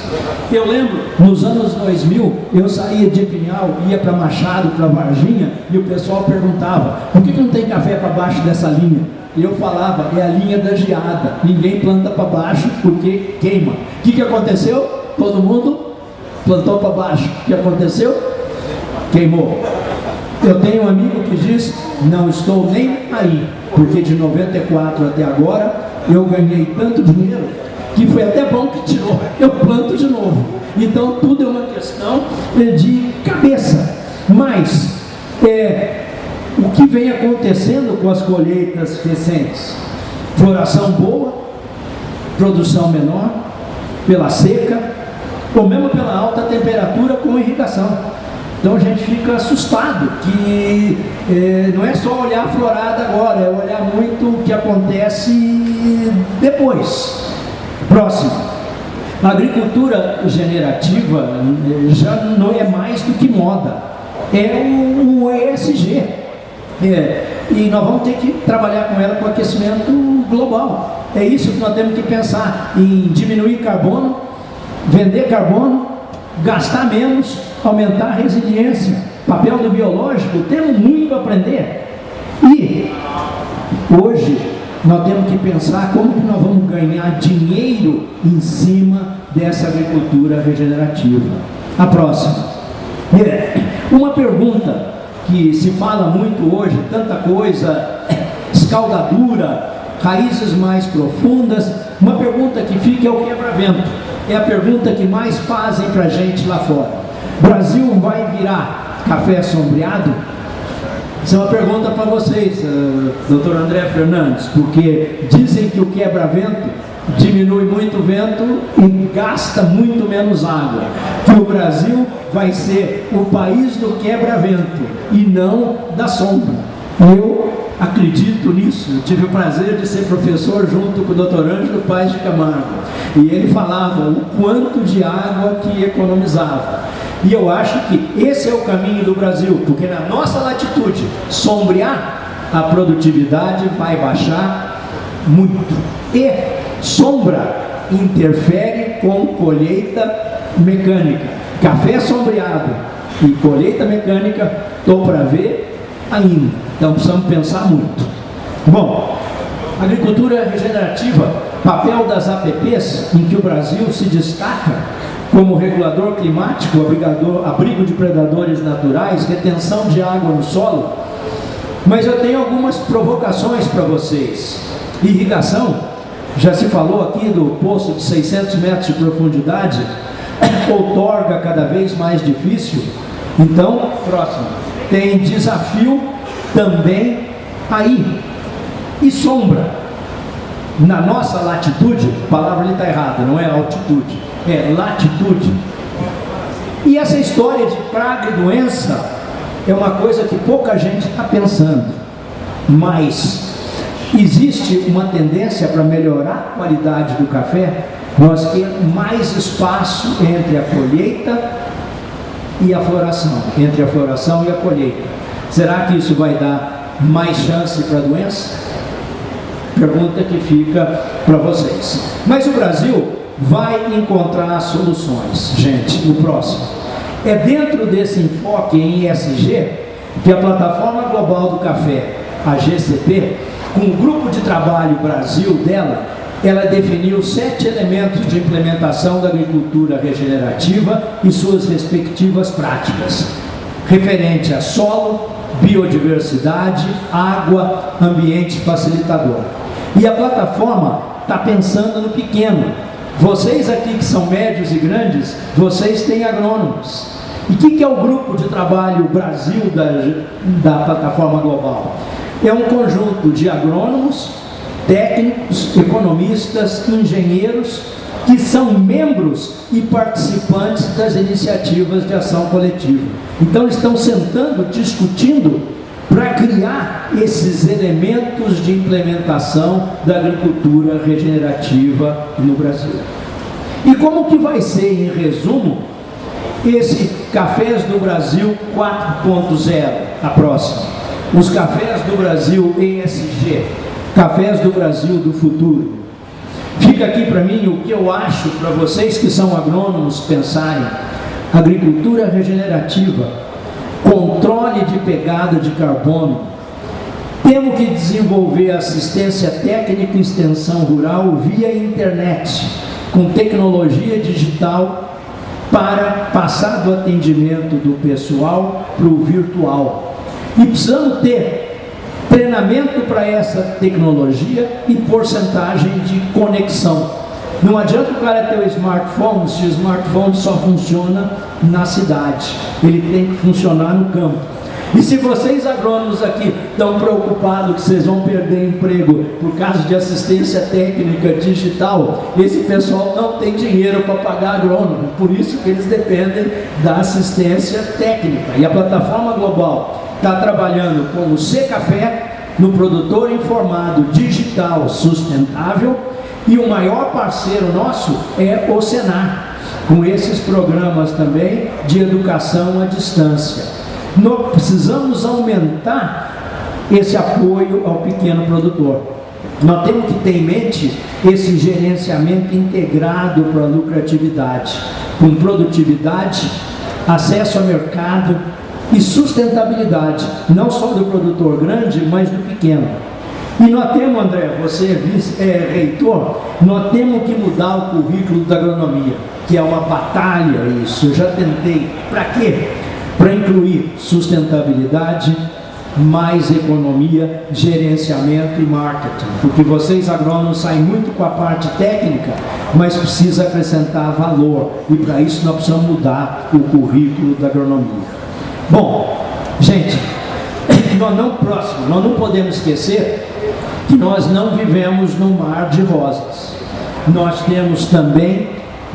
Eu lembro, nos anos 2000, eu saía de Pinhal, ia para Machado, para Varginha, e o pessoal perguntava, por que não tem café para baixo dessa linha? E eu falava, é a linha da geada, ninguém planta para baixo porque queima. O que aconteceu? Todo mundo plantou para baixo. O que aconteceu? Queimou. Eu tenho um amigo que diz, não estou nem aí, porque de 94 até agora, eu ganhei tanto dinheiro, que foi até bom que tirou, eu planto de novo. Então tudo é uma questão de cabeça. Mas, o que vem acontecendo com as colheitas recentes? Floração boa, produção menor, pela seca, ou mesmo pela alta temperatura com irrigação. Então a gente fica assustado, que não é só olhar a florada agora, é olhar muito o que acontece depois. Próximo. A agricultura generativa já não é mais do que moda, é o ESG. E nós vamos ter que trabalhar com ela com aquecimento global. É isso que nós temos que pensar, em diminuir carbono, vender carbono gastar menos, aumentar a resiliência. Papel do biológico, temos muito a aprender. E hoje nós temos que pensar como que nós vamos ganhar dinheiro em cima dessa agricultura regenerativa. A próxima. Uma pergunta que se fala muito hoje, tanta coisa, escaldadura, raízes mais profundas. Uma pergunta que fica é o quebra-vento. É a pergunta que mais fazem para a gente lá fora. Brasil vai virar café sombreado? Essa é uma pergunta para vocês, doutor André Fernandes, porque dizem que o quebra-vento diminui muito o vento e gasta muito menos água, que o Brasil vai ser o país do quebra-vento e não da sombra. Eu acredito nisso. Eu tive o prazer de ser professor junto com o doutor Ângelo Paes de Camargo, e ele falava o quanto de água que economizava. E eu acho que esse é o caminho do Brasil, porque na nossa latitude, sombrear, a produtividade vai baixar muito. E sombra interfere com colheita mecânica. Café sombreado e colheita mecânica, estou para ver ainda. Então precisamos pensar muito. Bom, agricultura regenerativa, papel das APPs, em que o Brasil se destaca como regulador climático, abrigo de predadores naturais, retenção de água no solo. Mas eu tenho algumas provocações para vocês. Irrigação, já se falou aqui do poço de 600 metros de profundidade, outorga cada vez mais difícil. Então, próximo, tem desafio também aí. E sombra, na nossa latitude, a palavra ali está errada, não é altitude, é latitude. E essa história de praga e doença é uma coisa que pouca gente está pensando, mas existe uma tendência para melhorar a qualidade do café, nós temos mais espaço entre a colheita e a floração, entre a floração e a colheita. Será que isso vai dar mais chance para a doença? Pergunta que fica para vocês. Mas o Brasil vai encontrar soluções. Gente, o próximo. É dentro desse enfoque em ESG que a Plataforma Global do Café, a GCP, com o grupo de trabalho Brasil dela, ela definiu 7 elementos de implementação da agricultura regenerativa e suas respectivas práticas, referente a solo, biodiversidade, água, ambiente facilitador. E a plataforma está pensando no pequeno. Vocês aqui que são médios e grandes, vocês têm agrônomos. E o que é o grupo de trabalho Brasil da Plataforma Global? É um conjunto de agrônomos, técnicos, economistas, engenheiros, que são membros e participantes das iniciativas de ação coletiva. Então estão sentando, discutindo para criar esses elementos de implementação da agricultura regenerativa no Brasil. E como que vai ser, em resumo, esse Cafés do Brasil 4.0, a próxima? Os Cafés do Brasil ESG, Cafés do Brasil do futuro. Fica aqui para mim o que eu acho para vocês que são agrônomos pensarem. Agricultura regenerativa, controle de pegada de carbono. Temos que desenvolver assistência técnica e extensão rural via internet, com tecnologia digital, para passar do atendimento do pessoal para o virtual. E precisamos ter treinamento para essa tecnologia e porcentagem de conexão. Não adianta o cara ter o smartphone se o smartphone só funciona na cidade. Ele tem que funcionar no campo. E se vocês agrônomos aqui estão preocupados que vocês vão perder emprego por causa de assistência técnica digital, esse pessoal não tem dinheiro para pagar agrônomo. Por isso que eles dependem da assistência técnica. E a Plataforma Global está trabalhando com o C-Café, no produtor informado digital sustentável, e o maior parceiro nosso é o Senar, com esses programas também de educação à distância. Nós precisamos aumentar esse apoio ao pequeno produtor. Nós temos que ter em mente esse gerenciamento integrado para a lucratividade. com produtividade, acesso ao mercado e sustentabilidade, não só do produtor grande, mas do pequeno. E nós temos, André, você é reitor, nós temos que mudar o currículo da agronomia, que é uma batalha isso. Eu já tentei. Para quê? Para incluir sustentabilidade, mais economia, gerenciamento e marketing. Porque vocês agrônomos saem muito com a parte técnica, mas precisa acrescentar valor. E para isso nós precisamos mudar o currículo da agronomia. Bom, gente, nós não podemos esquecer que nós não vivemos num mar de rosas. Nós temos também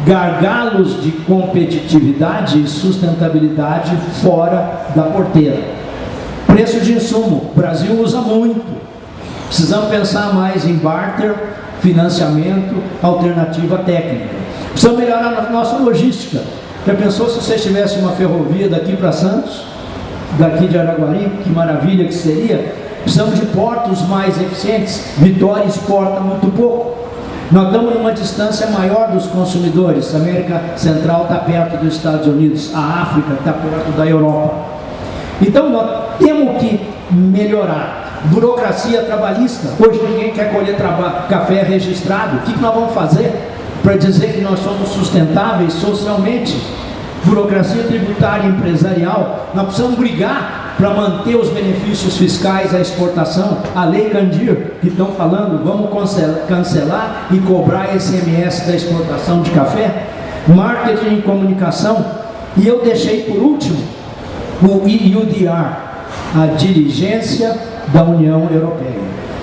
gargalos de competitividade e sustentabilidade fora da porteira. Preço de insumo, o Brasil usa muito. Precisamos pensar mais em barter, financiamento, alternativa técnica. Precisamos melhorar a nossa logística. Já pensou se você tivesse uma ferrovia daqui para Santos, daqui de Araguari, que maravilha que seria? Precisamos de portos mais eficientes. Vitória exporta muito pouco. Nós estamos numa distância maior dos consumidores. A América Central está perto dos Estados Unidos, a África está perto da Europa. Então nós temos que melhorar. Burocracia trabalhista. Hoje ninguém quer colher café registrado. O que nós vamos fazer para dizer que nós somos sustentáveis socialmente? Burocracia tributária e empresarial. Nós precisamos brigar para manter os benefícios fiscais à exportação. A Lei Candir, que estão falando, vamos cancelar e cobrar ICMS da exportação de café. Marketing e comunicação. E eu deixei por último o EUDR, a diligência da União Europeia.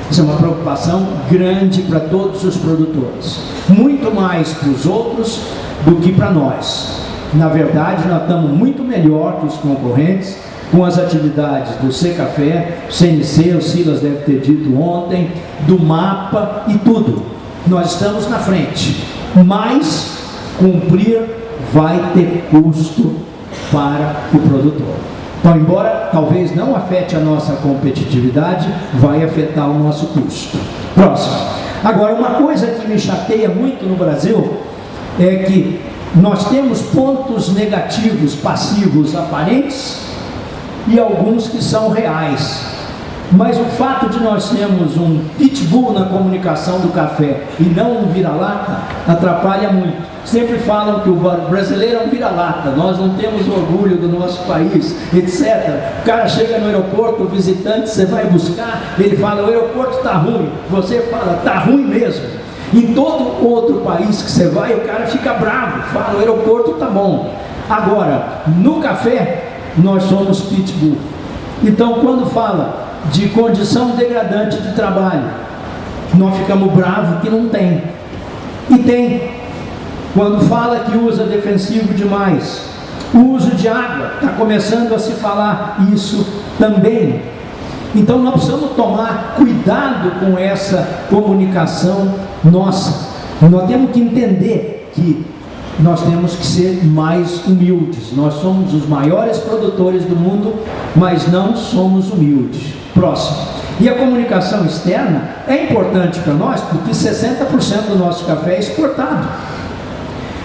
Isso é uma preocupação grande para todos os produtores. Muito mais para os outros do que para nós. Na verdade, nós estamos muito melhor que os concorrentes com as atividades do Secafé, CNC, o Silas deve ter dito ontem, do MAPA e tudo. Nós estamos na frente, mas cumprir vai ter custo para o produtor. Então, embora talvez não afete a nossa competitividade, vai afetar o nosso custo. Próximo. Agora, uma coisa que me chateia muito no Brasil é que nós temos pontos negativos, passivos, aparentes e alguns que são reais. Mas o fato de nós termos um pitbull na comunicação do café e não um vira-lata atrapalha muito. Sempre falam que o brasileiro é um vira-lata, nós não temos orgulho do nosso país, etc. O cara chega no aeroporto, o visitante, você vai buscar, ele fala, o aeroporto está ruim. Você fala, está ruim mesmo. Em todo outro país que você vai, o cara fica bravo, fala, o aeroporto está bom. Agora, no café, nós somos pitbull. Então, quando fala de condição degradante de trabalho, nós ficamos bravos que não tem. E tem. Quando fala que usa defensivo demais, o uso de água, está começando a se falar isso também. Então nós precisamos tomar cuidado com essa comunicação nossa. Nós temos que entender que nós temos que ser mais humildes. Nós somos os maiores produtores do mundo, mas não somos humildes. Próximo. E a comunicação externa é importante para nós, porque 60% do nosso café é exportado.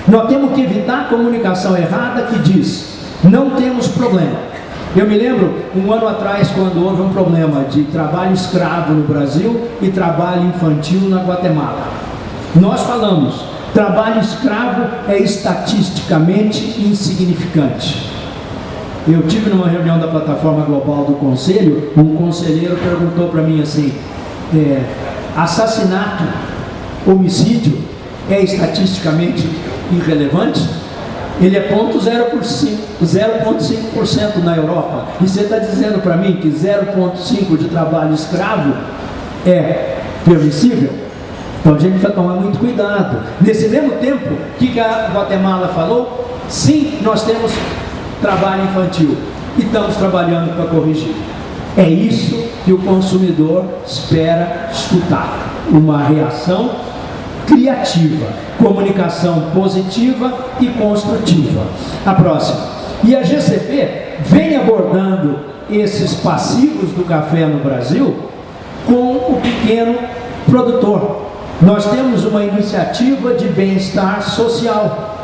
Nós temos que evitar a comunicação errada que diz, não temos problema. Eu me lembro, um ano atrás, quando houve um problema de trabalho escravo no Brasil e trabalho infantil na Guatemala. Nós falamos, trabalho escravo é estatisticamente insignificante. Eu tive numa reunião da plataforma global do conselho, um conselheiro perguntou para mim assim, assassinato, homicídio é estatisticamente irrelevante? Ele é 0,5% na Europa. E você está dizendo para mim que 0,5% de trabalho escravo é permissível? Então a gente precisa tomar muito cuidado. Nesse mesmo tempo, o que a Guatemala falou? Sim, nós temos trabalho infantil e estamos trabalhando para corrigir. É isso que o consumidor espera escutar. Uma reação criativa, comunicação positiva e construtiva. A próxima. E a GCP vem abordando esses passivos do café no Brasil com o pequeno produtor. Nós temos uma iniciativa de bem-estar social.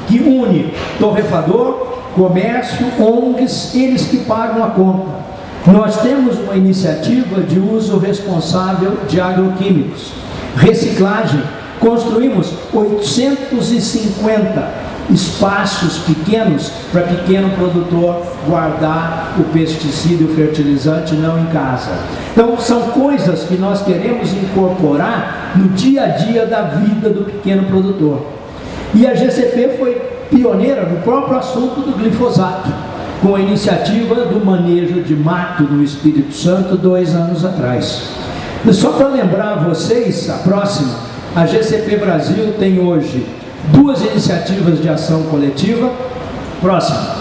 que une torrefador, comércio, ONGs, eles que pagam a conta. Nós temos uma iniciativa de uso responsável de agroquímicos. Reciclagem, construímos 850 espaços pequenos para pequeno produtor guardar o pesticida e o fertilizante não em casa. Então são coisas que nós queremos incorporar no dia a dia da vida do pequeno produtor. E a GCP foi pioneira no próprio assunto do glifosato, com a iniciativa do manejo de mato no Espírito Santo 2 anos atrás. E só para lembrar a vocês, a próxima, a GCP Brasil tem hoje 2 iniciativas de ação coletiva. Próxima,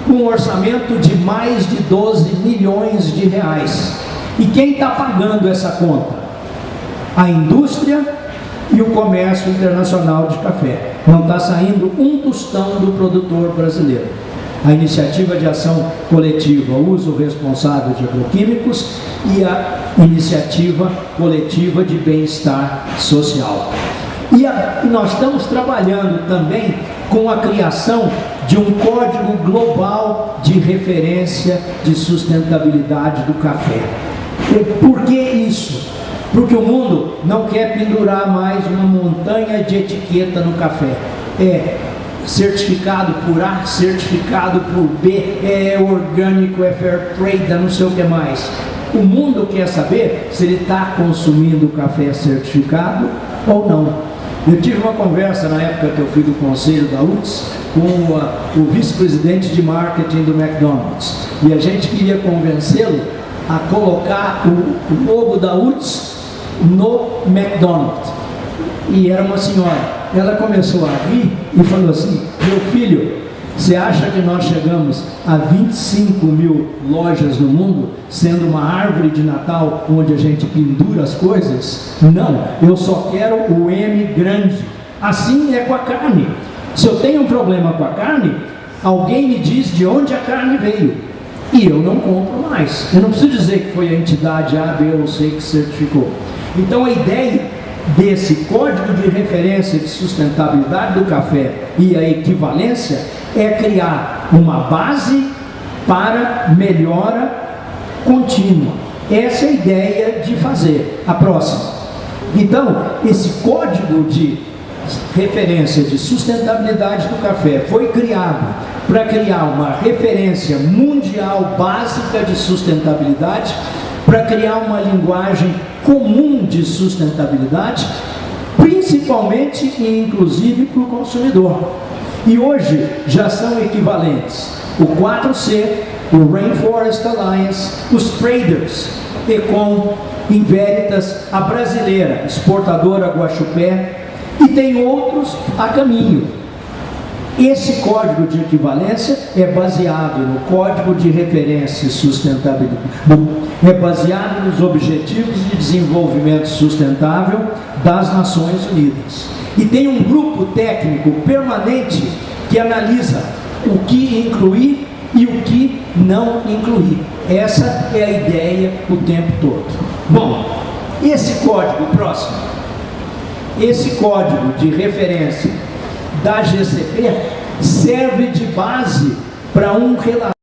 um orçamento de mais de 12 milhões de reais. E quem está pagando essa conta? A indústria e o comércio internacional de café. Não está saindo um tostão do produtor brasileiro. A iniciativa de ação coletiva Uso Responsável de Agroquímicos e a iniciativa coletiva de bem-estar social. E nós estamos trabalhando também com a criação de um código global de referência de sustentabilidade do café. E por que isso? Porque o mundo não quer pendurar mais uma montanha de etiqueta no café. É certificado por A, certificado por B, é orgânico, é fair trade, não sei o que mais. O mundo quer saber se ele está consumindo café certificado ou não. Eu tive uma conversa na época que eu fui do conselho da UTS com o vice-presidente de marketing do McDonald's. E a gente queria convencê-lo a colocar o logo da UTS no McDonald's. E era uma senhora. Ela começou a rir e falou assim: meu filho, você acha que nós chegamos a 25 mil lojas no mundo, sendo uma árvore de Natal onde a gente pendura as coisas? Não, eu só quero o M grande. Assim é com a carne. Se eu tenho um problema com a carne, alguém me diz de onde a carne veio e eu não compro mais. Eu não preciso dizer que foi a entidade A, B ou C que certificou. Então a ideia desse código de referência de sustentabilidade do café e a equivalência é criar uma base para melhora contínua. Essa é a ideia de fazer. A próxima. Então, esse código de referência de sustentabilidade do café foi criado para criar uma referência mundial básica de sustentabilidade, para criar uma linguagem comum de sustentabilidade, principalmente e inclusive para o consumidor. E hoje já são equivalentes o 4C, o Rainforest Alliance, os traders, Econ, Inveritas, a brasileira, exportadora Guaxupé, e tem outros a caminho. Esse código de equivalência é baseado no Código de Referência e Sustentabilidade, é baseado nos Objetivos de Desenvolvimento Sustentável das Nações Unidas. E tem um grupo técnico permanente que analisa o que incluir e o que não incluir. Essa é a ideia o tempo todo. Bom, esse código, próximo, esse código de referência da GCP serve de base para um relatório